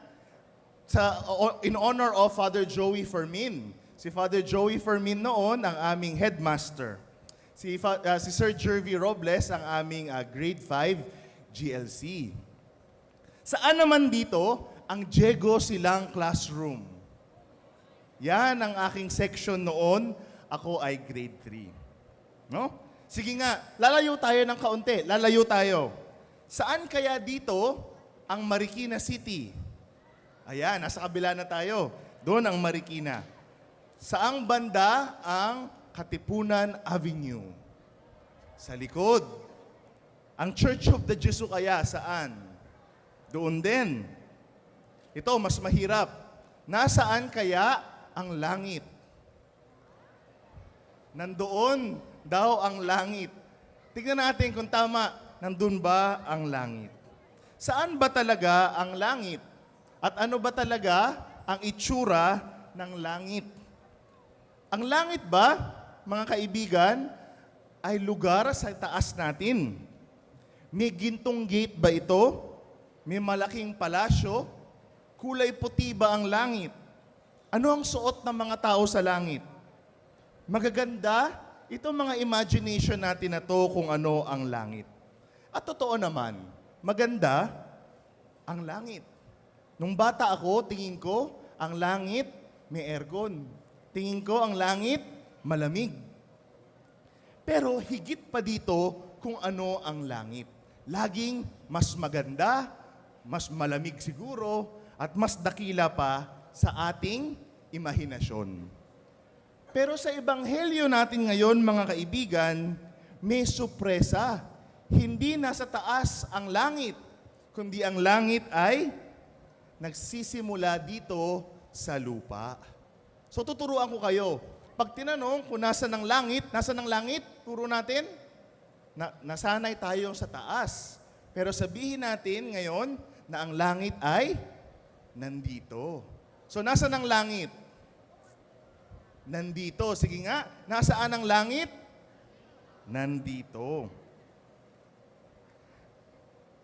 Speaker 8: in honor of Father Joey Fermin. Si Father Joey Fermin noon ang aming headmaster. Si Sir Jervy Robles ang aming grade 5 GLC. Saan naman dito ang Diego Silang Classroom? Yan ang aking section noon. Ako ay grade 3. No? Sige nga, lalayo tayo ng kaunti. Lalayo tayo. Saan kaya dito ang Marikina City? Ayan, nasa kabila na tayo. Doon ang Marikina. Saang banda ang Katipunan Avenue? Sa likod. Ang Church of the Jesus kaya saan? Doon din. Ito, mas mahirap. Nasaan kaya ang langit? Nandoon daw ang langit. Tingnan natin kung tama, nandun ba ang langit? Saan ba talaga ang langit? At ano ba talaga ang itsura ng langit? Ang langit ba, mga kaibigan, ay lugar sa taas natin? May gintong gate ba ito? May malaking palasyo? Kulay puti ba ang langit? Ano ang suot ng mga tao sa langit? Magaganda, itong mga imagination natin na to kung ano ang langit. At totoo naman, maganda ang langit. Nung bata ako, tingin ko, ang langit may aircon. Tingin ko, ang langit malamig. Pero higit pa dito kung ano ang langit. Laging mas maganda, mas malamig siguro, at mas dakila pa sa ating imahinasyon. Pero sa ebanghelyo natin ngayon, mga kaibigan, may sorpresa. Hindi nasa taas ang langit, kundi ang langit ay nagsisimula dito sa lupa. So tuturuan ko kayo. Pag tinanong kung nasa ng langit, turo natin, nasanay tayo sa taas. Pero sabihin natin ngayon na ang langit ay nandito. So nasa ng langit? Nandito. Sige nga, nasaan ang langit? Nandito.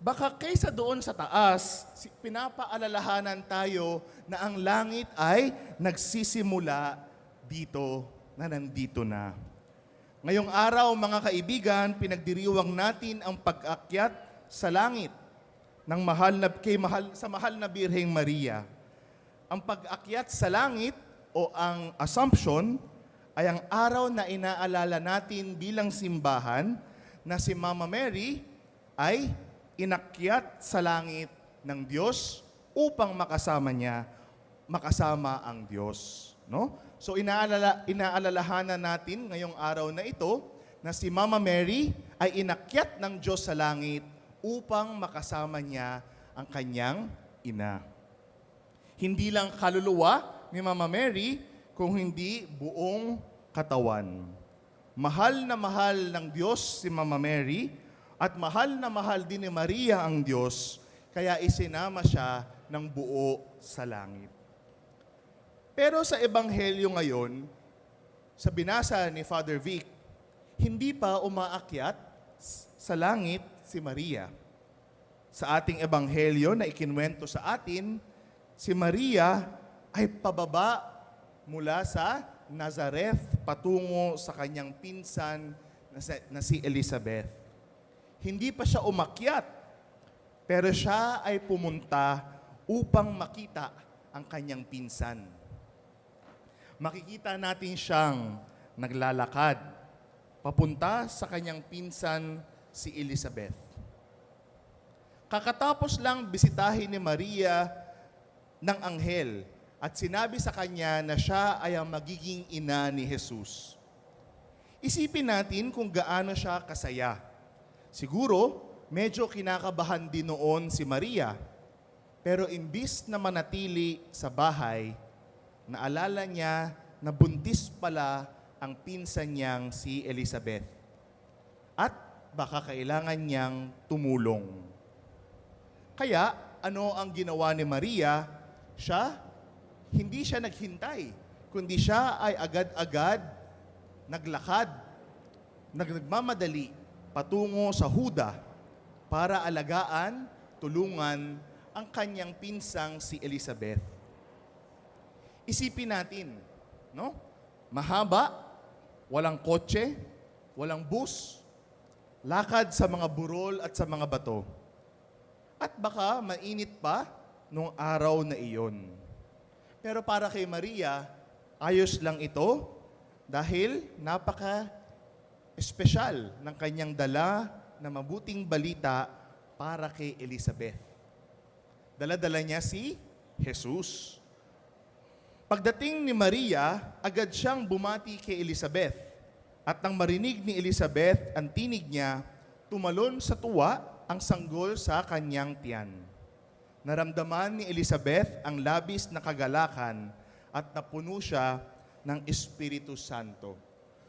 Speaker 8: Baka kaysa doon sa taas, pinapaalalahanan tayo na ang langit ay nagsisimula dito na nandito na. Ngayong araw, mga kaibigan, pinagdiriwang natin ang pag-akyat sa langit ng sa mahal na Birheng Maria. Ang pag-akyat sa langit o ang Assumption ay ang araw na inaalala natin bilang simbahan na si Mama Mary ay inakyat sa langit ng Diyos upang makasama ang Diyos. No? So inaalalahanan natin ngayong araw na ito na si Mama Mary ay inakyat ng Diyos sa langit upang makasama niya ang kanyang ina. Hindi lang kaluluwa ni Mama Mary, kung hindi buong katawan. Mahal na mahal ng Diyos si Mama Mary at mahal na mahal din ni Maria ang Diyos, kaya isinama siya ng buo sa langit. Pero sa Ebanghelyo ngayon, sa binasa ni Father Vic, hindi pa umaakyat sa langit si Maria. Sa ating Ebanghelyo na ikinwento sa atin, si Maria ay pababa mula sa Nazareth patungo sa kanyang pinsan na si Elizabeth. Hindi pa siya umakyat, pero siya ay pumunta upang makita ang kanyang pinsan. Makikita natin siyang naglalakad papunta sa kanyang pinsan si Elizabeth. Kakatapos lang bisitahin ni Maria ng anghel at sinabi sa kanya na siya ay ang magiging ina ni Jesus. Isipin natin kung gaano siya kasaya. Siguro, medyo kinakabahan din noon si Maria. Pero imbis na manatili sa bahay, naalala niya na buntis pala ang pinsan niyang si Elizabeth. At baka kailangan niyang tumulong. Kaya, ano ang ginawa ni Maria? Hindi siya naghintay, kundi siya ay agad-agad naglakad, nagmamadali patungo sa Huda para alagaan, tulungan ang kanyang pinsang si Elizabeth. Isipin natin, no? Mahaba, walang kotse, walang bus, lakad sa mga burol at sa mga bato. At baka mainit pa nung araw na iyon. Pero para kay Maria, ayos lang ito dahil napaka-espesyal ng kanyang dala na mabuting balita para kay Elizabeth. Dala-dala niya si Jesus. Pagdating ni Maria, agad siyang bumati kay Elizabeth. At nang marinig ni Elizabeth ang tinig niya, tumalon sa tuwa ang sanggol sa kanyang tiyan. Naramdaman ni Elizabeth ang labis na kagalakan at napuno siya ng Espiritu Santo.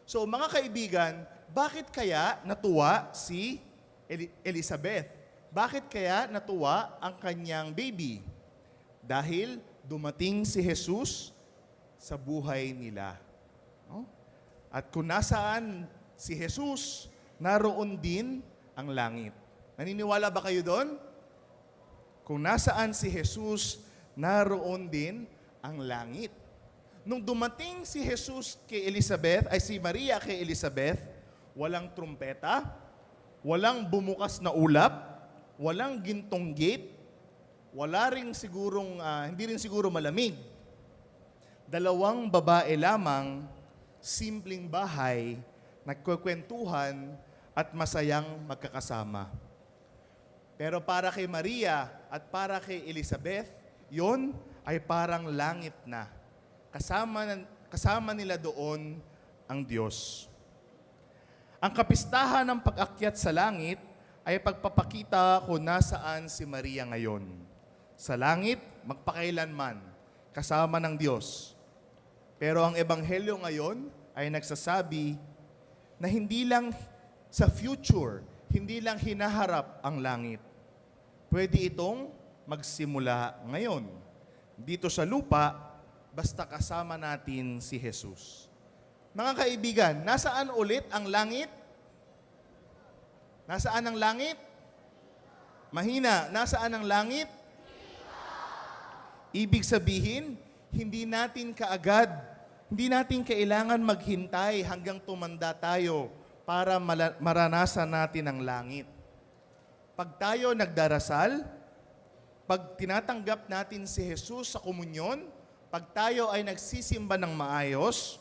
Speaker 8: So mga kaibigan, bakit kaya natuwa si Elizabeth? Bakit kaya natuwa ang kanyang baby? Dahil dumating si Jesus sa buhay nila. No? At kung nasaan si Jesus, naroon din ang langit. Naniniwala ba kayo doon? Kung nasaan si Jesus, naroon din ang langit. Nung dumating si Jesus kay Elizabeth, ay si Maria kay Elizabeth, walang trumpeta, walang bumukas na ulap, walang gintong gate, wala ring sigurong, hindi rin siguro malamig. 2 babae lamang, simpleng bahay, nagkukwentuhan at masayang magkakasama. Pero para kay Maria at para kay Elizabeth, yon ay parang langit na. Kasama nila doon ang Diyos. Ang kapistahan ng pag-akyat sa langit ay pagpapakita kung nasaan si Maria ngayon. Sa langit, magpakailanman, kasama ng Diyos. Pero ang ebanghelyo ngayon ay nagsasabi na hindi lang sa future, hindi lang hinaharap ang langit. Pwede itong magsimula ngayon. Dito sa lupa, basta kasama natin si Jesus. Mga kaibigan, nasaan ulit ang langit? Nasaan ang langit? Mahina, nasaan ang langit? Ibig sabihin, hindi natin kailangan maghintay hanggang tumanda tayo para maranasan natin ang langit. Pag tayo nagdarasal, pag tinatanggap natin si Jesus sa komunyon, pag tayo ay nagsisimba ng maayos,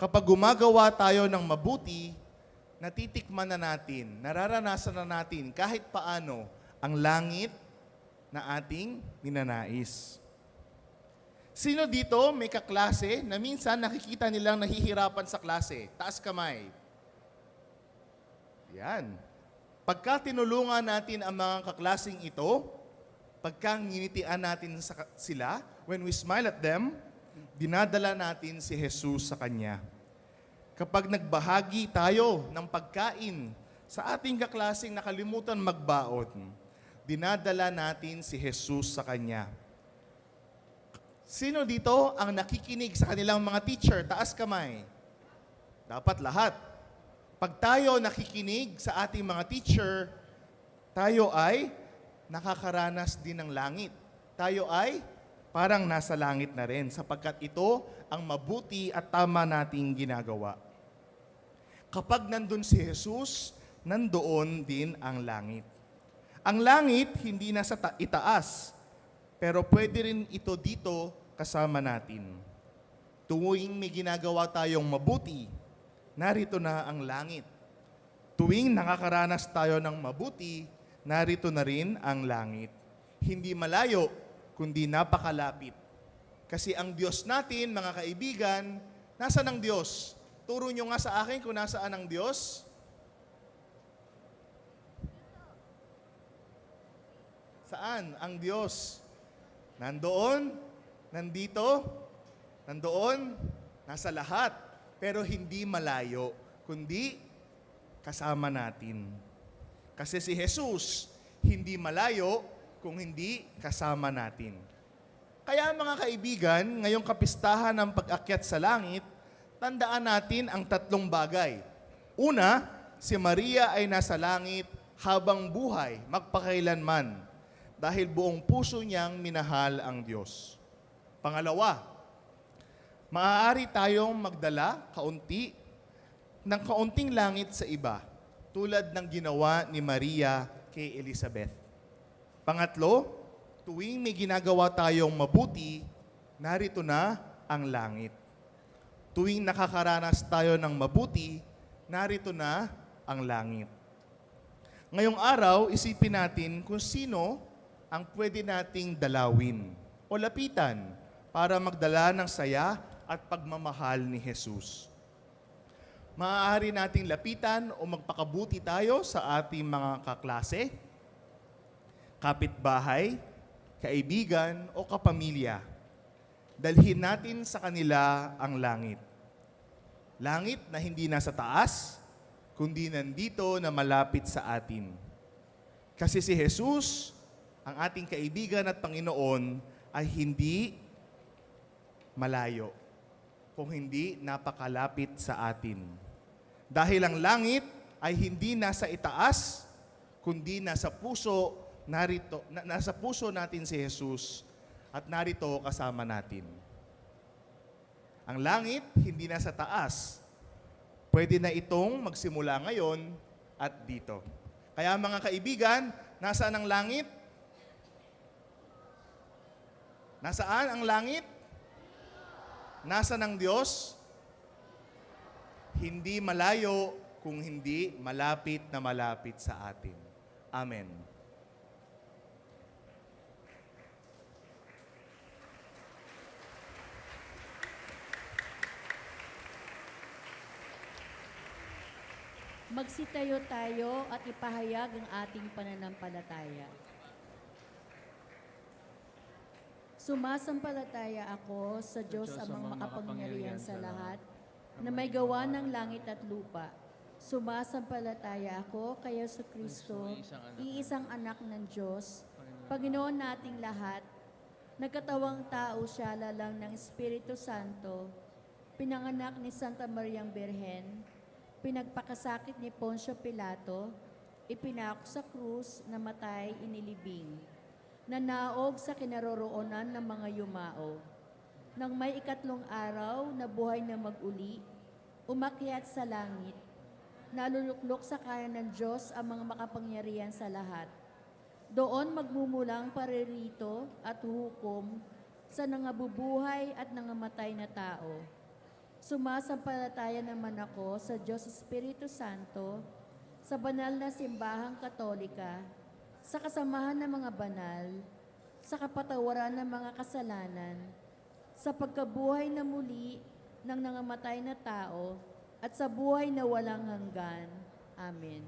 Speaker 8: kapag gumagawa tayo ng mabuti, natitikman na natin, nararanasan na natin kahit paano ang langit na ating ninanais. Sino dito may kaklase na minsan nakikita nilang nahihirapan sa klase? Taas kamay. Yan. Pagka tinulungan natin ang mga kaklaseng ito, pagka nginitian natin sila, when we smile at them, dinadala natin si Jesus sa Kanya. Kapag nagbahagi tayo ng pagkain sa ating kaklaseng nakalimutan magbaon, dinadala natin si Jesus sa Kanya. Sino dito ang nakikinig sa kanilang mga teacher? Taas kamay. Dapat lahat. Pag tayo nakikinig sa ating mga teacher, tayo ay nakakaranas din ng langit. Tayo ay parang nasa langit na rin sapagkat ito ang mabuti at tama nating ginagawa. Kapag nandun si Jesus, nandoon din ang langit. Ang langit hindi nasa itaas, pero pwede rin ito dito kasama natin. Tuwing may ginagawa tayong mabuti, narito na ang langit. Tuwing nakakaranas tayo ng mabuti, narito na rin ang langit. Hindi malayo, kundi napakalapit. Kasi ang Diyos natin, mga kaibigan, nasa ng Diyos? Turo nyo nga sa akin kung nasaan ang Diyos. Saan ang Diyos? Nandoon, nandito, nandoon, nasa lahat. Pero hindi malayo, kundi kasama natin. Kasi si Jesus, hindi malayo kung hindi kasama natin. Kaya mga kaibigan, ngayong kapistahan ng pag-akyat sa langit, tandaan natin ang tatlong bagay. Una, si Maria ay nasa langit habang buhay, magpakailanman, dahil buong puso niyang minahal ang Diyos. Pangalawa, maaari tayong magdala ng kaunting langit sa iba, tulad ng ginawa ni Maria kay Elizabeth. Pangatlo, tuwing may ginagawa tayong mabuti, narito na ang langit. Tuwing nakakaranas tayo ng mabuti, narito na ang langit. Ngayong araw, isipin natin kung sino ang pwede nating dalawin o lapitan para magdala ng saya at pagmamahal ni Jesus. Maaari nating lapitan o magpakabuti tayo sa ating mga kaklase, kapitbahay, kaibigan o kapamilya. Dalhin natin sa kanila ang langit. Langit na hindi nasa taas, kundi nandito na malapit sa atin. Kasi si Jesus, ang ating kaibigan at Panginoon, ay hindi malayo, kung hindi napakalapit sa atin. Dahil ang langit ay hindi nasa itaas, kundi nasa puso, nasa puso natin si Jesus at narito kasama natin. Ang langit hindi nasa taas. Pwede na itong magsimula ngayon at dito. Kaya mga kaibigan, nasaan ang langit? Nasaan ang langit? Nasaan ang Diyos? Hindi malayo kung hindi malapit na malapit sa atin. Amen.
Speaker 2: Magsitayo tayo at ipahayag ang ating pananampalataya. Sumasampalataya ako sa Diyos amang makapangyarihan sa lahat, na may gawa ng langit at lupa. Sumasampalataya ako kay Yesu Kristo, iisang anak ng Diyos, Panginoon nating lahat. Nagkatawang tao siya lalang ng Espiritu Santo, pinanganak ni Santa Mariang Birhen, pinagpakasakit ni Poncio Pilato, ipinako sa krus, namatay, inilibing, nanaog sa kinaroroonan ng mga yumao. Nang may ikatlong araw na buhay na mag-uli, umakyat sa langit, naluluklok sa kanan ng Diyos ang mga makapangyarihan sa lahat. Doon magmumulang paririto at hukom sa nangabubuhay at nangamatay na tao. Sumasampalataya naman ako sa Diyos Espiritu Santo, sa banal na simbahang katolika, sa kasamahan ng mga banal, sa kapatawaran ng mga kasalanan, sa pagkabuhay na muli ng nangamatay na tao, at sa buhay na walang hanggan. Amen.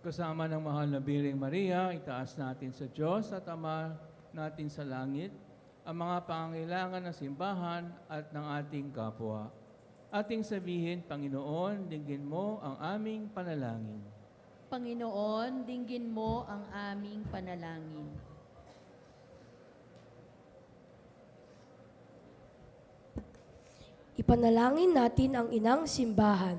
Speaker 5: Kasama ng mahal na Birheng Maria, itaas natin sa Diyos at Ama natin sa langit ang mga pangangailangan ng simbahan at ng ating kapwa. Ating sabihin, Panginoon, dinggin mo ang aming panalangin.
Speaker 2: Panginoon, dinggin mo ang aming panalangin.
Speaker 6: Ipanalangin natin ang inang simbahan.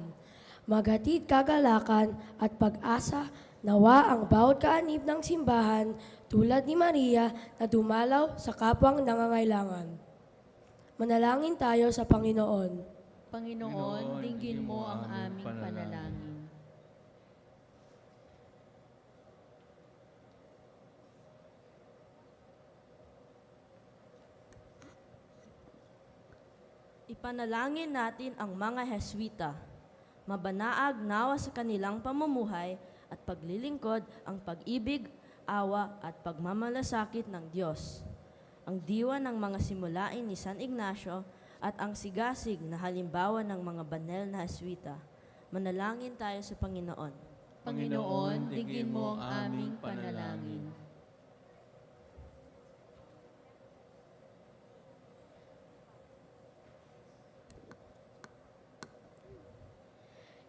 Speaker 6: Maghatid kagalakan at pag-asa, nawa ang bawat kaanib ng simbahan tulad ni Maria na dumalaw sa kapwang nangangailangan. Manalangin tayo sa Panginoon.
Speaker 2: Panginoon, dinggin mo ang aming panalangin.
Speaker 9: Ipanalangin natin ang mga Heswita. Mabanaag nawa sa kanilang pamumuhay at paglilingkod ang pag-ibig, awa at pagmamalasakit ng Diyos. Ang diwa ng mga simulain ni San Ignacio at ang sigasig na halimbawa ng mga banal na Heswita. Manalangin tayo sa Panginoon.
Speaker 2: Panginoon, digin mo ang aming panalangin.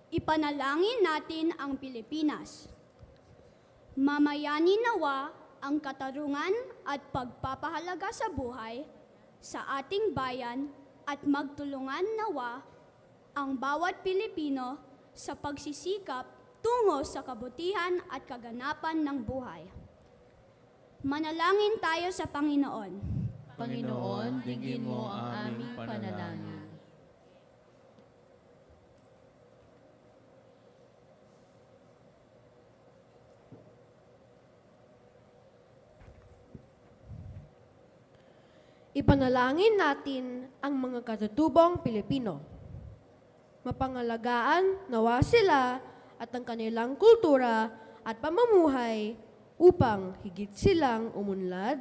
Speaker 10: Ipanalangin natin ang Pilipinas. Mamayanin nawa ang katarungan at pagpapahalaga sa buhay sa ating bayan at magtulungan nawa ang bawat Pilipino sa pagsisikap tungo sa kabutihan at kaganapan ng buhay. Manalangin tayo sa Panginoon.
Speaker 2: Panginoon, digin mo ang aming panalangin.
Speaker 11: Ipanalangin natin ang mga katutubong Pilipino. Mapangalagaan nawa sila at ang kanilang kultura at pamumuhay upang higit silang umunlad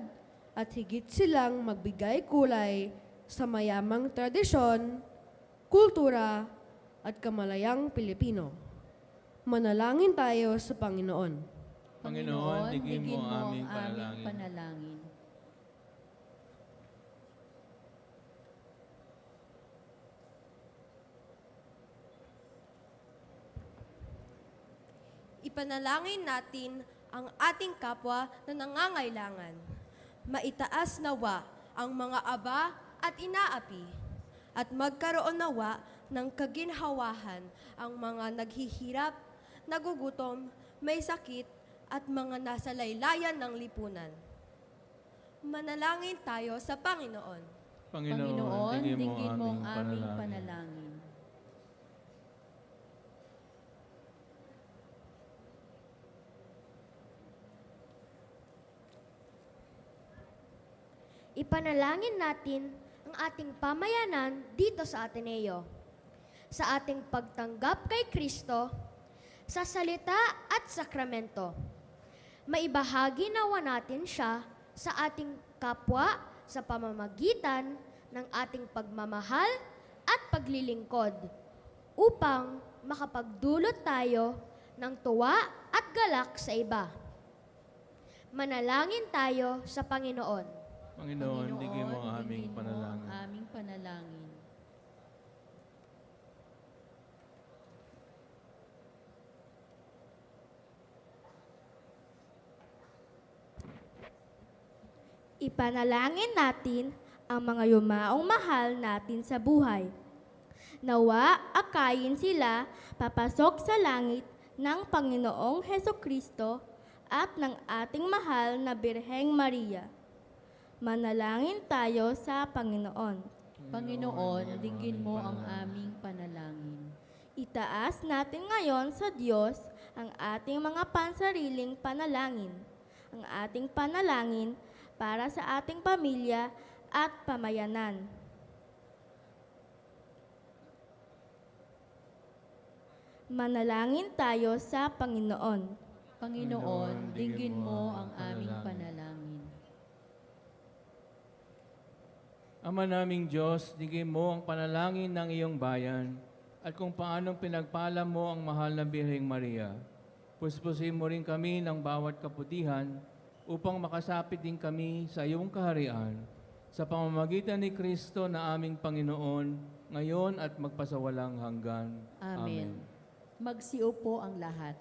Speaker 11: at higit silang magbigay kulay sa mayamang tradisyon, kultura at kamalayang Pilipino. Manalangin tayo sa Panginoon.
Speaker 5: Panginoon, digin mo ang aming
Speaker 2: panalangin.
Speaker 5: panalangin.
Speaker 12: Ipanalangin natin ang ating kapwa na nangangailangan. Maitaas nawa ang mga aba at inaapi at magkaroon nawa ng kaginhawahan ang mga naghihirap, nagugutom, may sakit at mga nasa laylayan ng lipunan. Manalangin tayo sa Panginoon.
Speaker 2: Panginoon, digin mo ang aming
Speaker 5: panalangin.
Speaker 2: panalangin.
Speaker 6: Ipanalangin natin ang ating pamayanan dito sa Ateneo, sa ating pagtanggap kay Kristo, sa salita at sakramento. Maibahagi nawa natin siya sa ating kapwa sa pamamagitan ng ating pagmamahal at paglilingkod upang makapagdulot tayo ng tuwa at galak sa iba. Manalangin tayo sa Panginoon.
Speaker 5: Panginoon, digin mo ang aming
Speaker 2: digin mo
Speaker 5: panalangin.
Speaker 2: ang aming panalangin.
Speaker 6: Ipanalangin natin ang mga yumaong mahal natin sa buhay. Nawa akayin sila papasok sa langit ng Panginoong Hesukristo at ng ating mahal na Birheng Maria. Manalangin tayo sa Panginoon.
Speaker 2: Panginoon, digin mo ang aming panalangin.
Speaker 6: Itaas natin ngayon sa Diyos ang ating mga pansariling panalangin, ang ating panalangin para sa ating pamilya at pamayanan. Manalangin tayo sa Panginoon.
Speaker 2: Panginoon, digin mo ang aming panalangin.
Speaker 5: Ama naming Diyos, digin mo ang panalangin ng iyong bayan at kung paanong pinagpala mo ang mahal na Birheng Maria. Puspusin mo rin kami ng bawat kaputihan upang makasapit din kami sa iyong kaharian sa pamamagitan ni Kristo na aming Panginoon ngayon at magpasawalang hanggan.
Speaker 2: Amen. Magsiupo ang lahat.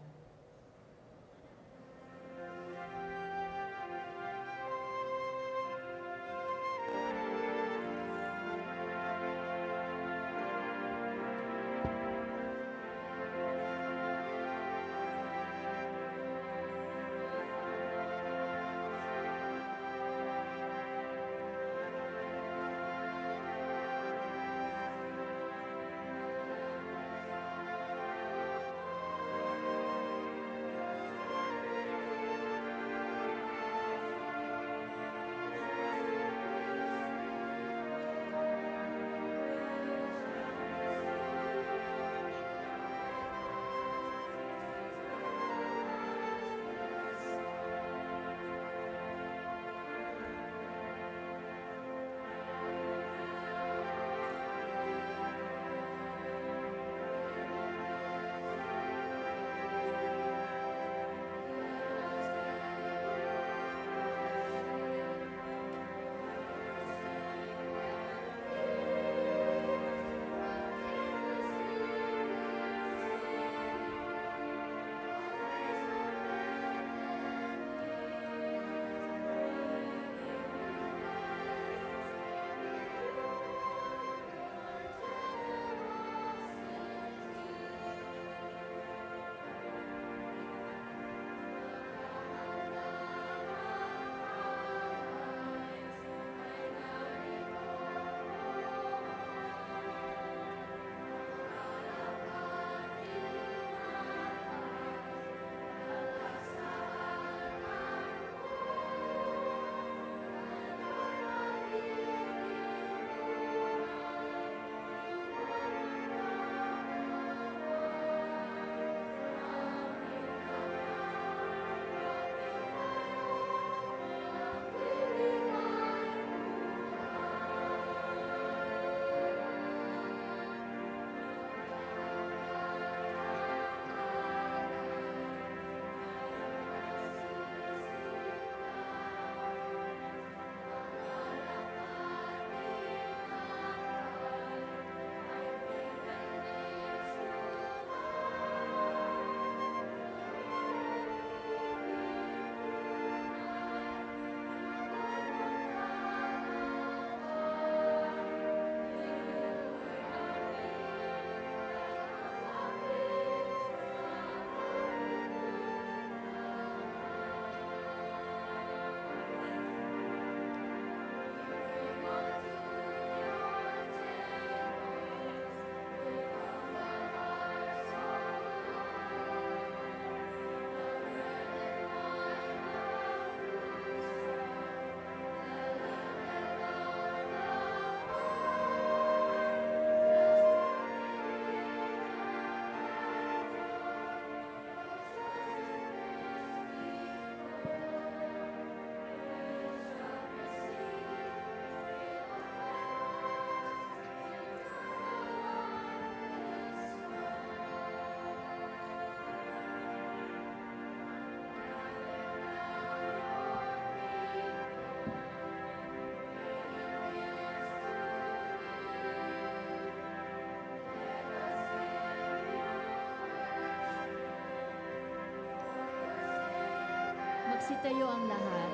Speaker 2: Magsitayo ang lahat.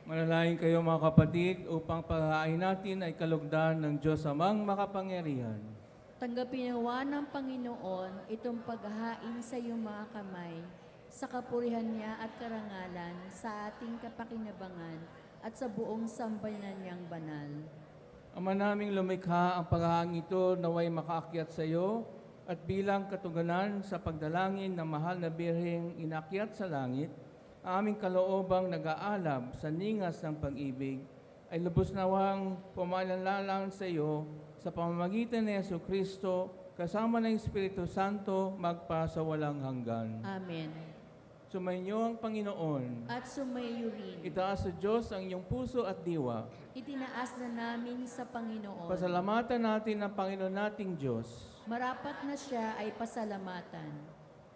Speaker 5: Manalangin kayo mga kapatid upang paghahain natin ay kalugdan ng Diyos amang makapangyarihan.
Speaker 2: Tanggapin nawa ng Panginoon itong paghahain sa iyong mga kamay, sa kapurihan niya at karangalan, sa ating kapakinabangan at sa buong sambayanan niyang banal.
Speaker 5: Ama naming lumikha, ang paghahain ito naway makaakyat sa iyo at bilang katuganan sa pagdalangin ng mahal na Birheng inakyat sa langit, ang aming kaloobang nag-aalab sa ningas ng pag-ibig ay lubos nawang pumalanlalang sa iyo sa pamamagitan ni Jesucristo kasama ng Espiritu Santo magpa sa walang hanggan.
Speaker 2: Amen.
Speaker 5: Sumainyo ang Panginoon.
Speaker 2: At sumayo rin.
Speaker 5: Itaas sa Diyos ang iyong puso at diwa.
Speaker 2: Itinaas na namin sa Panginoon.
Speaker 5: Pasalamatan natin ang Panginoon nating Diyos.
Speaker 2: Marapat na siya ay pasalamatan.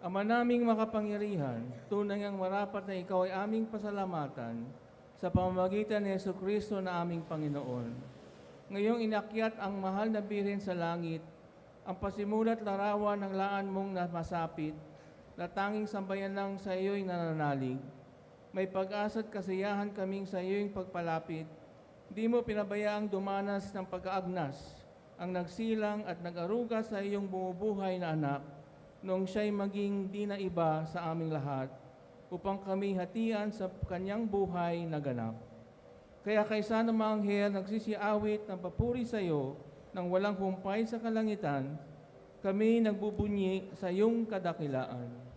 Speaker 5: Ama naming makapangyarihan, tunay ang marapat na ikaw ay aming pasalamatan sa pamamagitan ni Jesucristo na aming Panginoon. Ngayong inakyat ang mahal na Birhen sa langit, ang pasimulat larawan ng laan mong masapit, na tanging sambayan lang sa iyo'y nananalig. May pag-asa at kasiyahan kaming sa iyo'y pagpalapit. Di mo pinabayaang dumanas ng pag-aagnas, ang nagsilang at nag-aruga sa iyong bumubuhay na anak, noong siya'y maging di na iba sa aming lahat, upang kami hatian sa kanyang buhay na ganap. Kaya kaysa ng mga anghel nagsisiawit ng papuri sa iyo nang walang humpay sa kalangitan, kami nagbubunyi sa iyong kadakilaan.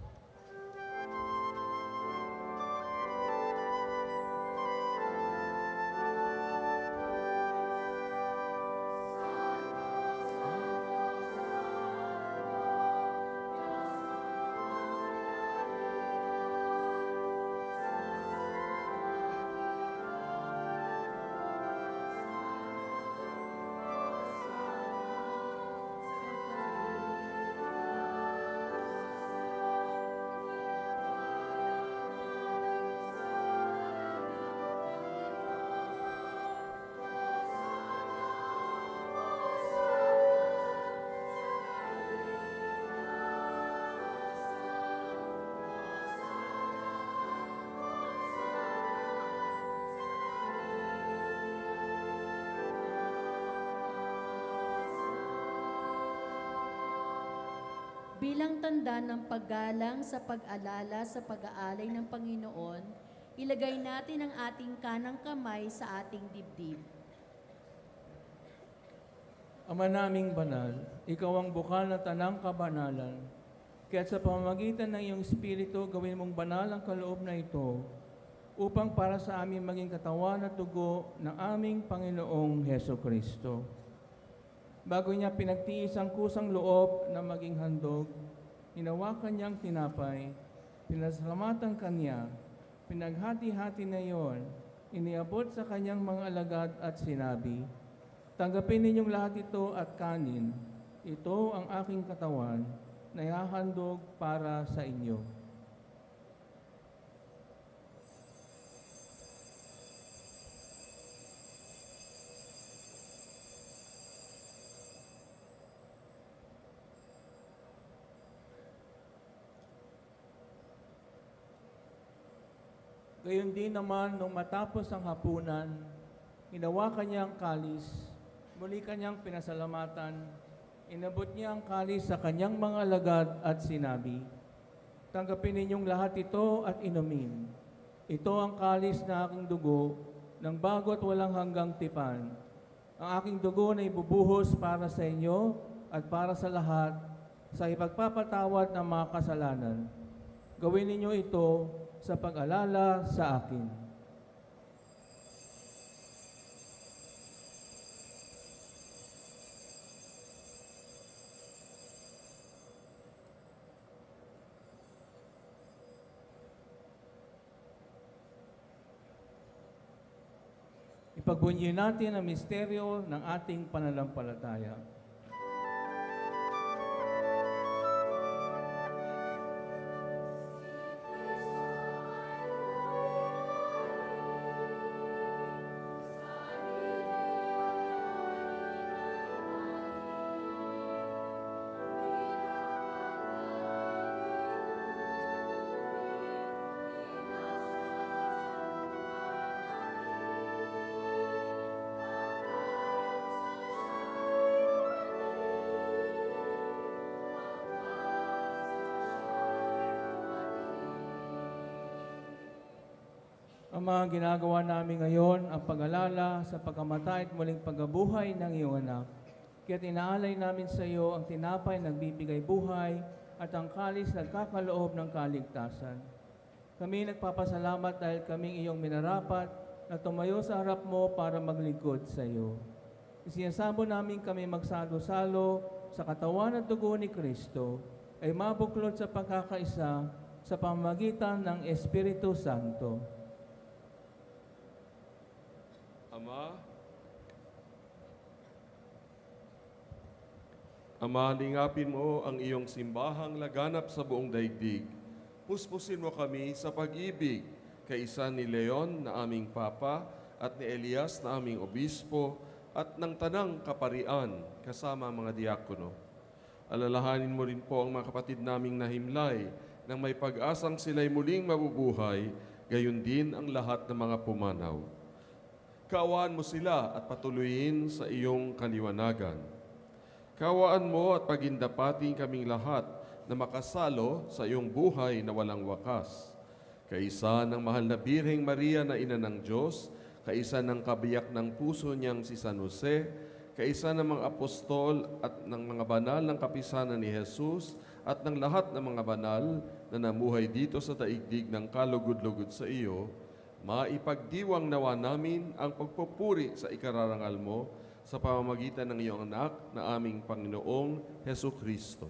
Speaker 2: Bilang tanda ng paggalang sa pag-alala sa pag-aalay ng Panginoon, ilagay natin ang ating kanang kamay sa ating dibdib.
Speaker 5: Ama naming banal, ikaw ang bukal na tanang kabanalan. Kaya sa pamamagitan ng iyong Espiritu, gawin mong banal ang kaloob na ito upang para sa amin maging katawan at dugo ng aming Panginoong Jesucristo. Bago niya pinagtiis ang kusang loob na maging handog, hinawakan niyang tinapay, pinasalamatan kanya, pinaghati-hati na iyon, iniabot sa kanyang mga alagad at sinabi, tanggapin ninyong lahat ito at kanin. Ito ang aking katawan na ihahandog para sa inyo. Gayon din naman, nung matapos ang hapunan, hinawakan niya ang kalis, muli kanyang pinasalamatan, inabot niya ang kalis sa kanyang mga alagad at sinabi, tanggapin ninyong lahat ito at inumin. Ito ang kalis na aking dugo, ng bago at walang hanggang tipan. Ang aking dugo na ibubuhos para sa inyo at para sa lahat, sa ipagpapatawad ng mga kasalanan. Gawin ninyo ito sa pag-alala sa akin. Ipagbunyi natin ang misteryo ng ating pananampalataya. Ama, ginagawa namin ngayon ang pag-alala sa pagkamatay at muling pagkabuhay ng iyong anak. Kaya't inaalay namin sa iyo ang tinapay nagbibigay buhay at ang kalis nagkakaloob ng kaligtasan. Kami nagpapasalamat dahil kaming iyong minarapat na tumayo sa harap mo para maglingkod sa iyo. Isinasamo namin kami magsalo-salo sa katawan at dugo ni Kristo ay mabuklod sa pagkakaisa sa pamamagitan ng Espiritu Santo.
Speaker 7: Ama, lingapin mo ang iyong simbahang laganap sa buong daigdig. Puspusin mo kami sa pag-ibig kaisa ni Leon na aming Papa at ni Elias na aming Obispo at ng Tanang Kaparian kasama mga diakono. Alalahanin mo rin po ang mga kapatid naming nahimlay nang may pag-asang sila'y muling mabubuhay, gayon din ang lahat ng mga pumanaw. Kaawaan mo sila at patuloyin sa iyong kaliwanagan. Kaawaan mo at pagindapating kaming lahat na makasalo sa iyong buhay na walang wakas. Kaisa ng mahal na Birheng Maria na Ina ng Diyos, kaisa ng kabiyak ng puso niyang si San Jose, kaisa ng mga apostol at ng mga banal ng kapisanan ni Jesus at ng lahat ng mga banal na namuhay dito sa daigdig ng kalugod-lugod sa iyo, maipagdiwang nawa namin ang pagpupuri sa ikararangal mo sa pamamagitan ng iyong anak na aming Panginoong Hesukristo.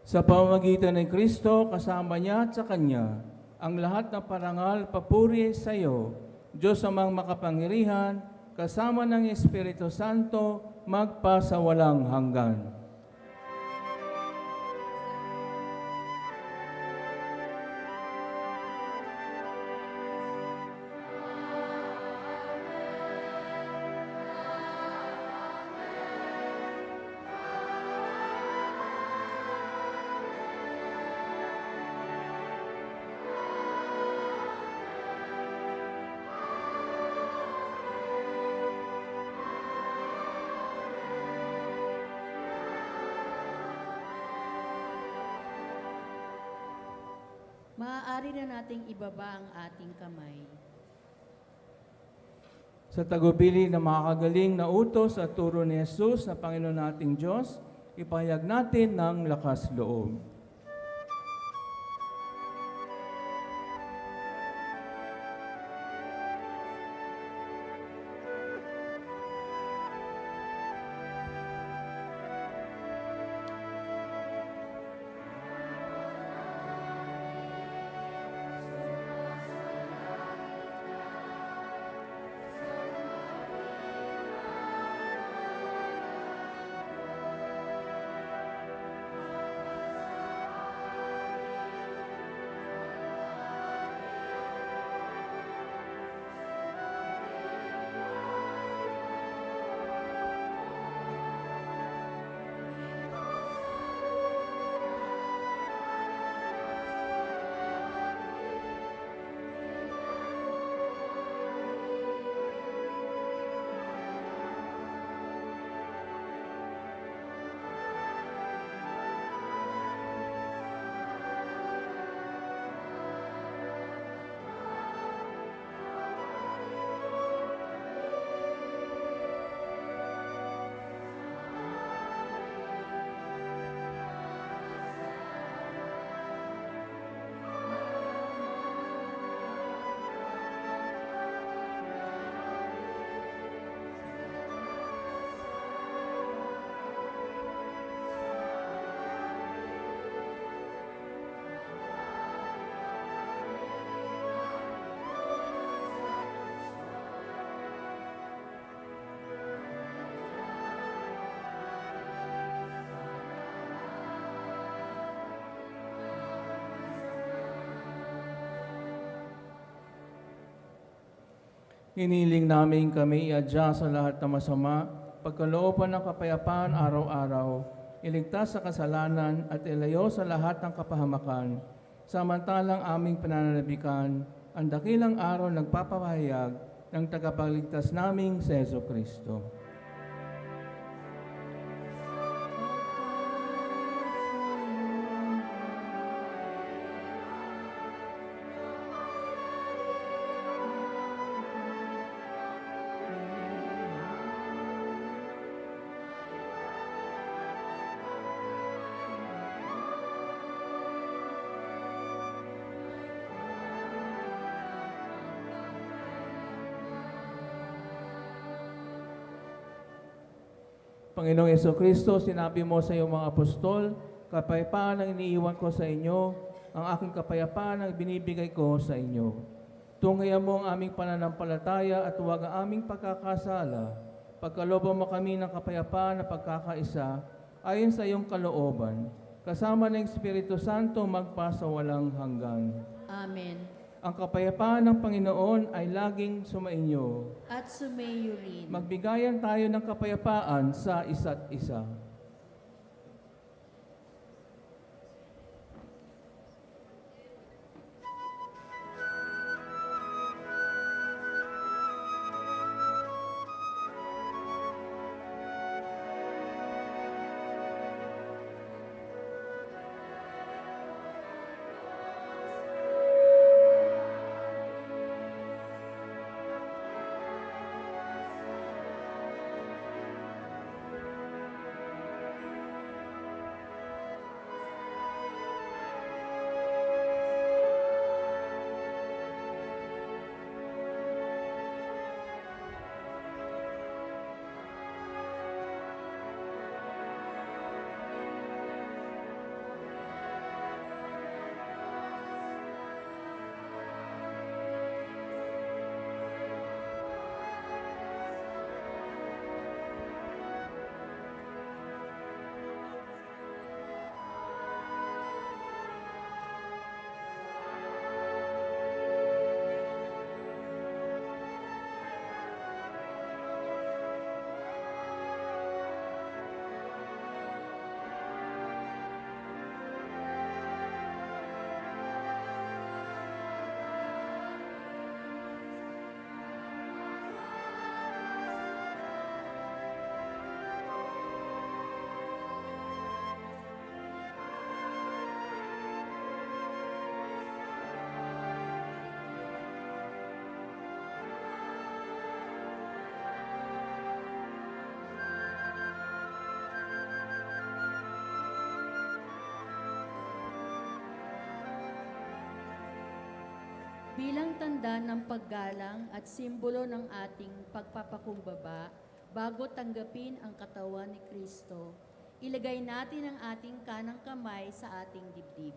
Speaker 5: Sa pamamagitan ng Kristo, kasama niya at sa Kanya, ang lahat ng parangal papuri sa iyo, Diyos amang makapangyarihan, kasama ng Espiritu Santo, magpasawalang hanggan.
Speaker 2: Maaari na nating ibaba ang ating kamay.
Speaker 5: Sa tagubili ng makakagaling na utos at turo ni Jesus na Panginoon nating Diyos, ipahayag natin ng lakas loob. Hiniling namin kami iadya sa lahat ng masama, pagkalooban ng kapayapaan araw-araw, iligtas sa kasalanan at ilayo sa lahat ng kapahamakan, samantalang aming pananalabikan ang dakilang araw nagpapahayag ng tagapagligtas naming si Jesucristo. Panginoong Jesucristo, sinabi mo sa iyong mga apostol, kapayapaan ang iniiwan ko sa inyo, ang aking kapayapaan ang binibigay ko sa inyo. Tunghayan mo ang aming pananampalataya at huwag ang aming pagkakasala. Pagkalooban mo kami ng kapayapaan na pagkakaisa, ayon sa iyong kalooban, kasama ng Espiritu Santo magpa sa walang hanggan.
Speaker 2: Amen.
Speaker 5: Ang kapayapaan ng Panginoon ay laging sumainyo.
Speaker 2: At sumayo rin.
Speaker 5: Magbigayan tayo ng kapayapaan sa isa't isa.
Speaker 2: Bilang tanda ng paggalang at simbolo ng ating pagpapakumbaba, bago tanggapin ang katawan ni Kristo, ilagay natin ang ating kanang kamay sa ating dibdib.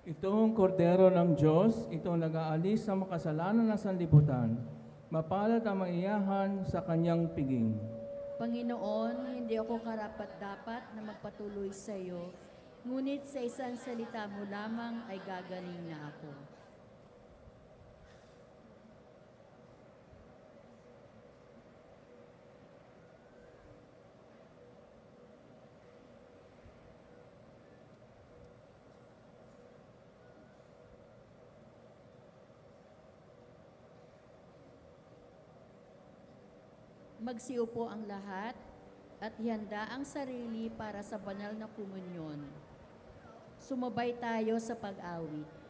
Speaker 5: Itong kordero ng Diyos, itong nag-aalis sa makasalanan ng sanlibutan, mapalad ang maiyahan sa kanyang piging.
Speaker 2: Panginoon, hindi ako karapat-dapat na magpatuloy sa iyo, ngunit sa isang salita mo lamang ay gagaling na ako. Magsiupo ang lahat at ihanda ang sarili para sa banal na komunyon. Sumabay tayo sa pag-awit.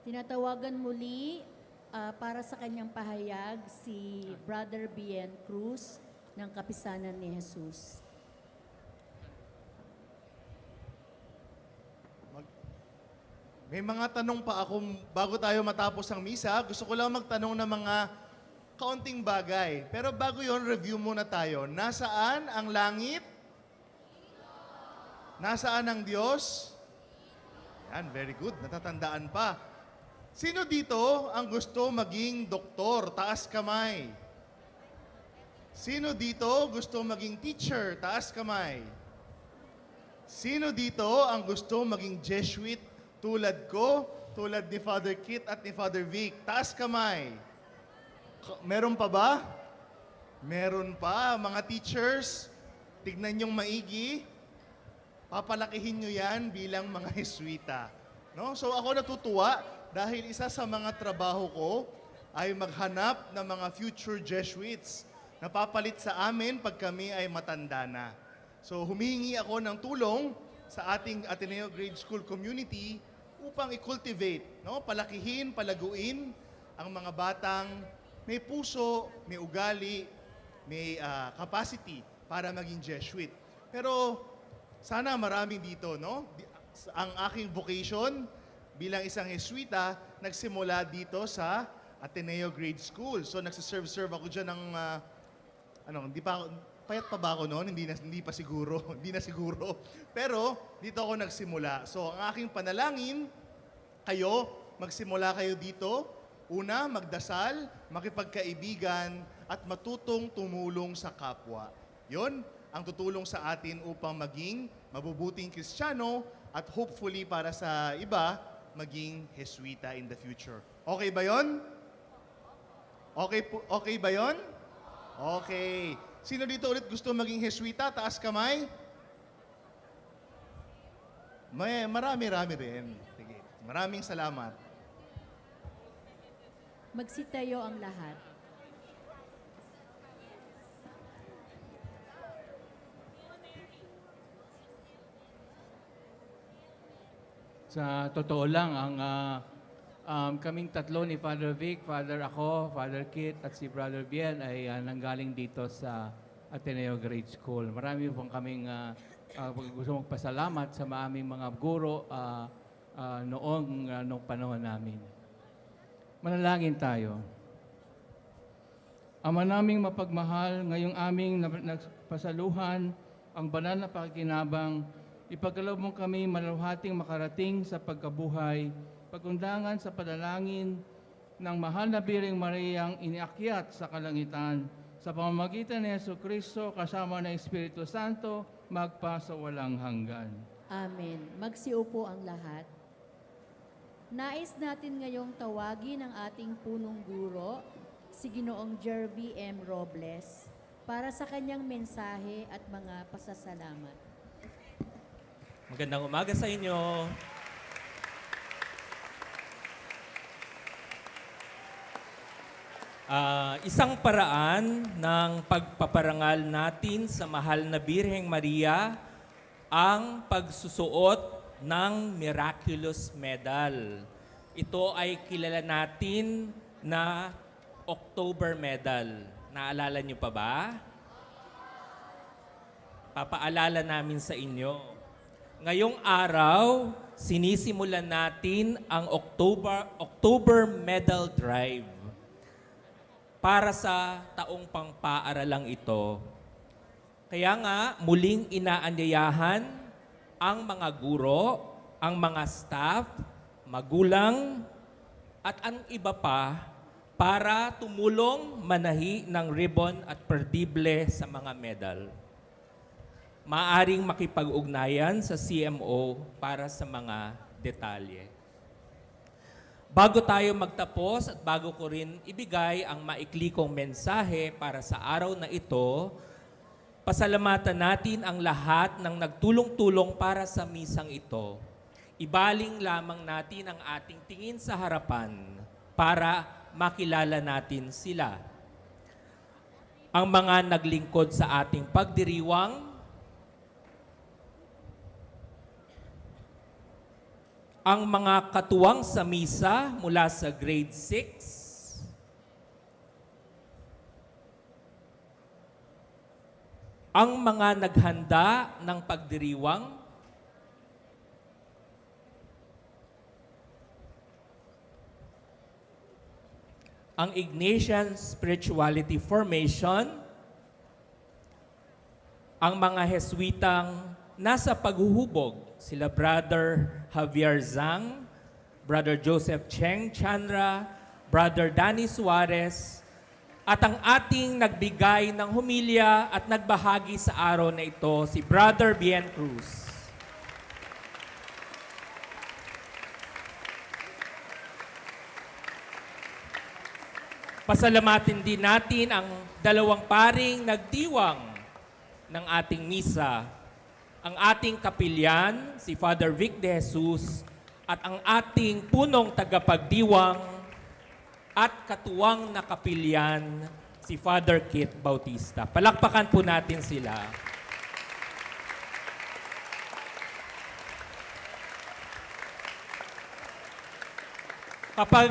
Speaker 2: Tinatawagan muli para sa kanyang pahayag si Brother Bien Cruz ng Kapisanan ni Jesus.
Speaker 8: May mga tanong pa ako bago tayo matapos ang misa. Gusto ko lang magtanong ng mga kaunting bagay. Pero bago yon, review muna tayo. Nasaan ang langit? Nasaan ang Diyos? Yan, very good. Natatandaan pa. Sino dito ang gusto maging doktor? Taas kamay. Sino dito gusto maging teacher? Taas kamay. Sino dito ang gusto maging Jesuit tulad ko, tulad ni Father Kit at ni Father Vic? Taas kamay. Meron pa ba? Meron pa. Mga teachers, tignan niyong maigi. Papalakihin niyo yan bilang mga Jesuita. No? So ako natutuwa dahil isa sa mga trabaho ko ay maghanap ng mga future Jesuits na papalit sa amin pag kami ay matanda na. So humihingi ako ng tulong sa ating Ateneo Grade School community upang i-cultivate, no? Palakihin, palaguin ang mga batang may puso, may ugali, may capacity para maging Jesuit. Pero sana maraming dito, no? Ang aking vocation bilang isang Jesuita nagsimula dito sa Ateneo Grade School. So nagsiserve ako dyan ng, payat pa ba ako noon? Hindi pa siguro. Hindi na siguro. Pero dito ako nagsimula. So ang aking panalangin, magsimula kayo dito. Una, magdasal, makipagkaibigan, at matutong tumulong sa kapwa. Yon ang tutulong sa atin upang maging mabubuting Kristiyano at hopefully para sa iba, maging Jesuita in the future. Okay ba yon? Okay ba yon? Okay. Sino dito ulit gusto maging Jesuita? Taas kamay. Marami rin. Sige. Maraming salamat.
Speaker 2: Magsitayo ang lahat.
Speaker 5: Sa totoo lang, kaming tatlo ni Father Vic, Father ako, Father Kit, at si Brother Bien ay nanggaling dito sa Ateneo Grade School. Marami pong kaming gusto magpasalamat sa aming mga guro noong panahon namin. Manalangin tayo. Ama naming mapagmahal, ngayong aming nagpasaluhan ang banal na pakikinabang, ipagkaloob mo kami maluhating makarating sa pagkabuhay, pagundangan sa padalangin ng mahal na Biring Mariang iniakyat sa kalangitan sa pamamagitan ni Jesucristo kasama ng Espiritu Santo magpa sa walang hanggan.
Speaker 2: Amen. Magsiupo ang lahat. Nais natin ngayong tawagin ang ating punong guro, si Ginoong Jerby M. Robles, para sa kanyang mensahe at mga pasasalamat.
Speaker 13: Magandang umaga sa inyo. Isang paraan ng pagpaparangal natin sa mahal na Birheng Maria ang pagsusuot ng Miraculous Medal. Ito ay kilala natin na October Medal. Naalala niyo pa ba? Papaalala namin sa inyo. Ngayong araw, sinisimulan natin ang October Medal Drive. Para sa taong pang-paaralang ito. Kaya nga, muling inaanyayahan ang mga guro, ang mga staff, magulang, at ang iba pa para tumulong manahi ng ribbon at perdible sa mga medal. Maaring makipag-ugnayan sa CMO para sa mga detalye. Bago tayo magtapos at bago ko rin ibigay ang maikli kong mensahe para sa araw na ito, pasalamatan natin ang lahat ng nagtulong-tulong para sa misang ito. Ibaling lamang natin ang ating tingin sa harapan para makilala natin sila. Ang mga naglingkod sa ating pagdiriwang, ang mga katuwang sa misa mula sa grade 6, ang mga naghanda ng pagdiriwang, ang Ignatian Spirituality Formation, ang mga Heswitang nasa paghuhubog, sila Brother Javier Zhang, Brother Joseph Cheng Chandra, Brother Danny Suarez, at ang ating nagbigay ng humilya at nagbahagi sa araw na ito, si Brother Bien Cruz. Pasalamatin din natin ang dalawang paring nagdiwang ng ating misa, ang ating kapilyan, si Father Vic de Jesus, at ang ating punong tagapagdiwang at katuwang na kapilyan, si Father Kit Bautista. Palakpakan po natin sila. Kapag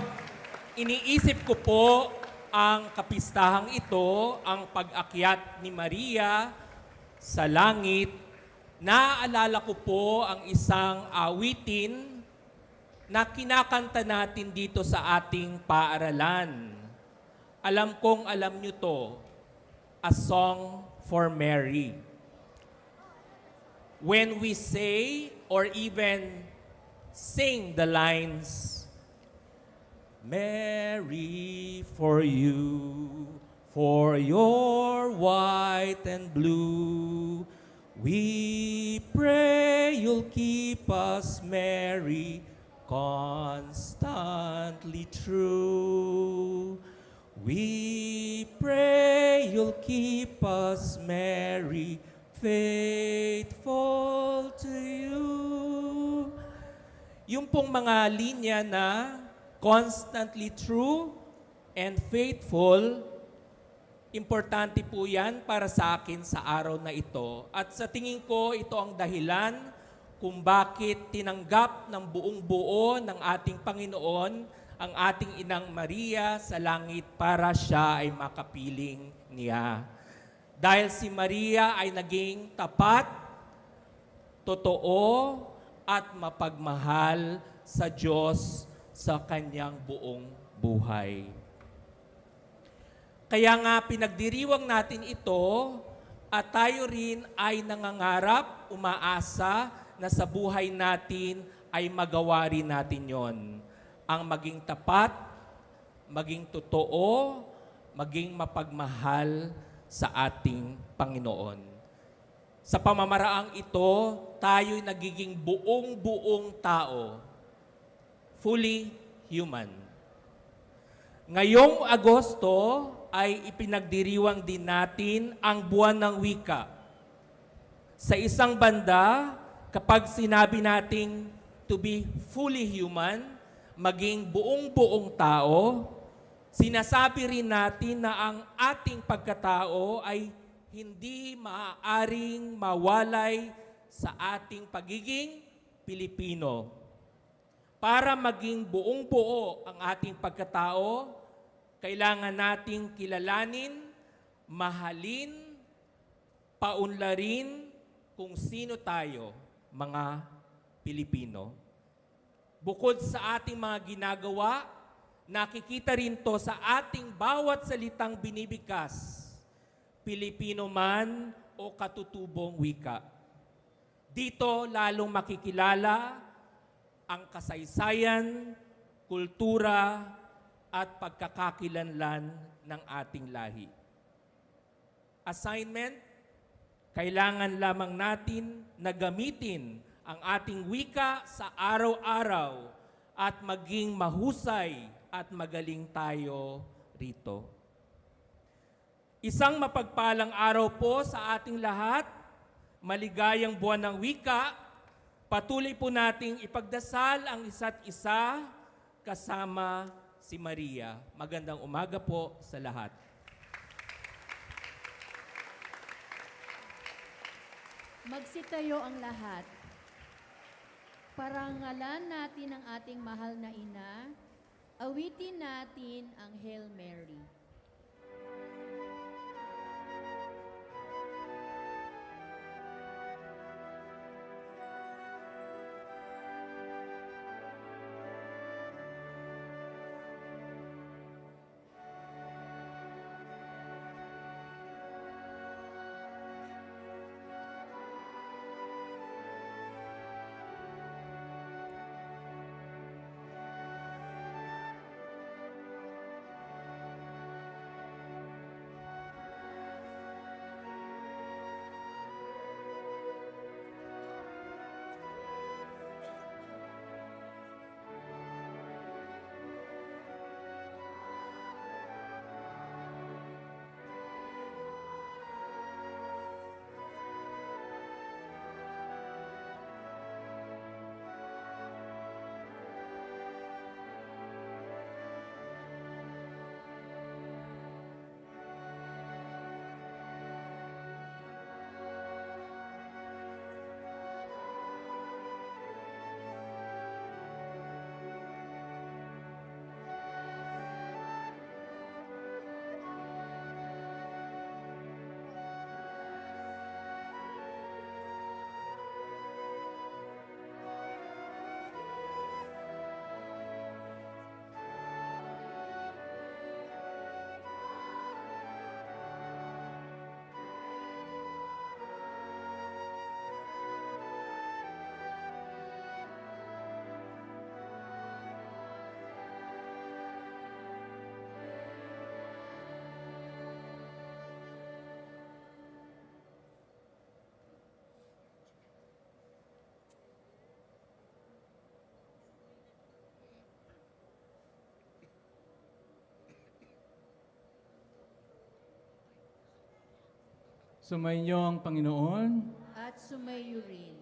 Speaker 13: iniisip ko po ang kapistahang ito, ang pag-akyat ni Maria sa langit, naaalala ko po ang isang awitin na kinakanta natin dito sa ating paaralan. Alam kong alam nyo to, A Song for Mary. When we say or even sing the lines, Mary, for you, for your white and blue, we pray you'll keep us, Mary, constantly true. We pray you'll keep us, Mary, faithful to you. Yung pong mga linya na constantly true and faithful, importante po yan para sa akin sa araw na ito. At sa tingin ko, ito ang dahilan kung bakit tinanggap ng buong buo ng ating Panginoon ang ating Inang Maria sa langit para siya ay makapiling niya. Dahil si Maria ay naging tapat, totoo, at mapagmahal sa Diyos sa kanyang buong buhay. Kaya nga pinagdiriwang natin ito at tayo rin ay nangangarap, umaasa na sa buhay natin ay magawa rin natin yon. Ang maging tapat, maging totoo, maging mapagmahal sa ating Panginoon. Sa pamamaraang ito, tayo'y nagiging buong-buong tao, fully human. Ngayong Agosto ay ipinagdiriwang din natin ang buwan ng wika. Sa isang banda, kapag sinabi nating to be fully human, maging buong-buong tao, sinasabi rin natin na ang ating pagkatao ay hindi maaaring mawalay sa ating pagiging Pilipino. Para maging buong-buo ang ating pagkatao, kailangan nating kilalanin, mahalin, paunlarin kung sino tayo, mga Pilipino. Bukod sa ating mga ginagawa, nakikita rin to sa ating bawat salitang binibigkas, Pilipino man o katutubong wika. Dito lalong makikilala ang kasaysayan, kultura, at pagkakakilanlan ng ating lahi. Assignment, kailangan lamang natin na gamitin ang ating wika sa araw-araw at maging mahusay at magaling tayo rito. Isang mapagpalang araw po sa ating lahat, maligayang buwan ng wika. Patuloy po nating ipagdasal ang isa't isa kasama si Maria. Magandang umaga po sa lahat.
Speaker 2: Magsitayo ang lahat. Parangalan natin ang ating mahal na ina. Awitin natin ang Hail Mary.
Speaker 5: Sumainyo ang Panginoon.
Speaker 2: At sumayo rin.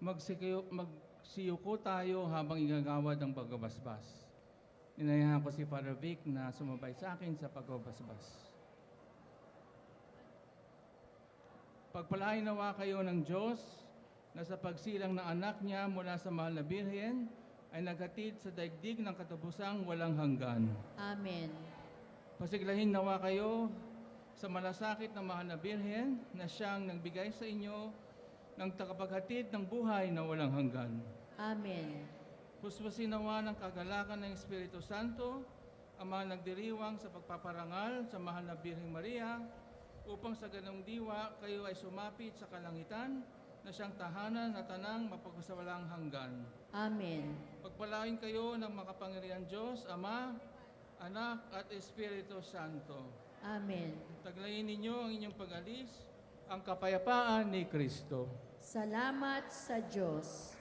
Speaker 5: Magsiyuko tayo habang igagawad ang pagbabasbas. Inayahan ko si Father Vic na sumabay sa akin sa pagbabasbas. Pagpalain nawa kayo ng Diyos na sa pagsilang ng anak niya mula sa mahal na Birhen ay naghatid sa daigdig ng katubusang walang hanggan.
Speaker 2: Amen.
Speaker 5: Pasiglahin nawa kayo sa malasakit ng mahal na Birhen na siyang nagbigay sa inyo ng tagapaghatid ng buhay na walang hanggan.
Speaker 2: Amen.
Speaker 5: Puspusin nawa ng kagalakan ng Espiritu Santo ang mga nagdiriwang sa pagpaparangal sa mahal na Birheng Maria upang sa ganong diwa kayo ay sumapit sa kalangitan na siyang tahanan na tanang mapagsawalang hanggan.
Speaker 2: Amen.
Speaker 5: Pagpalain kayo ng makapangyarihan Diyos, Ama, Anak at Espiritu Santo.
Speaker 2: Amen.
Speaker 5: Taglayin ninyo ang inyong pag-alis, ang kapayapaan ni Kristo.
Speaker 2: Salamat sa Diyos.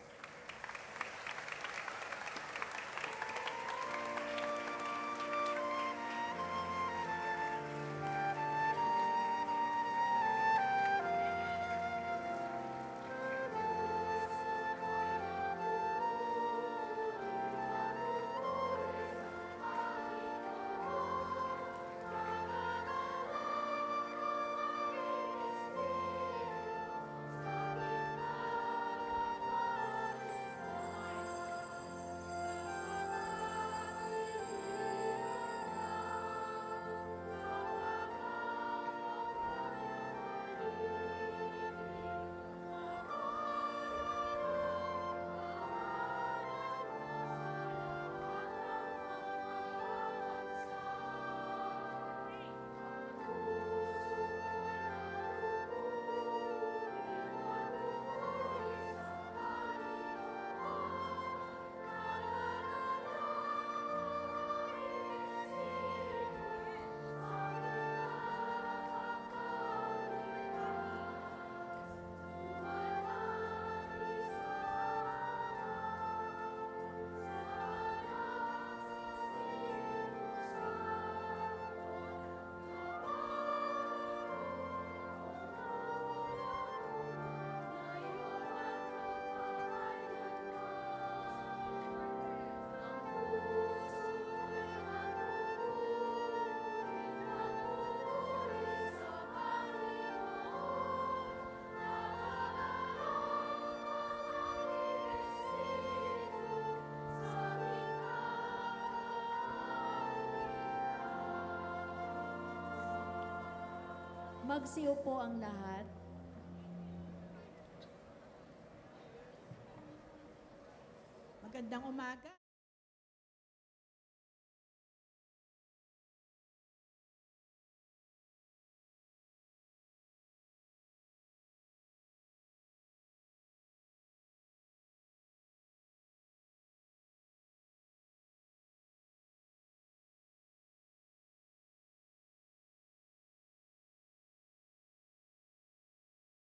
Speaker 2: Magsiupo ang lahat.
Speaker 14: Magandang umaga.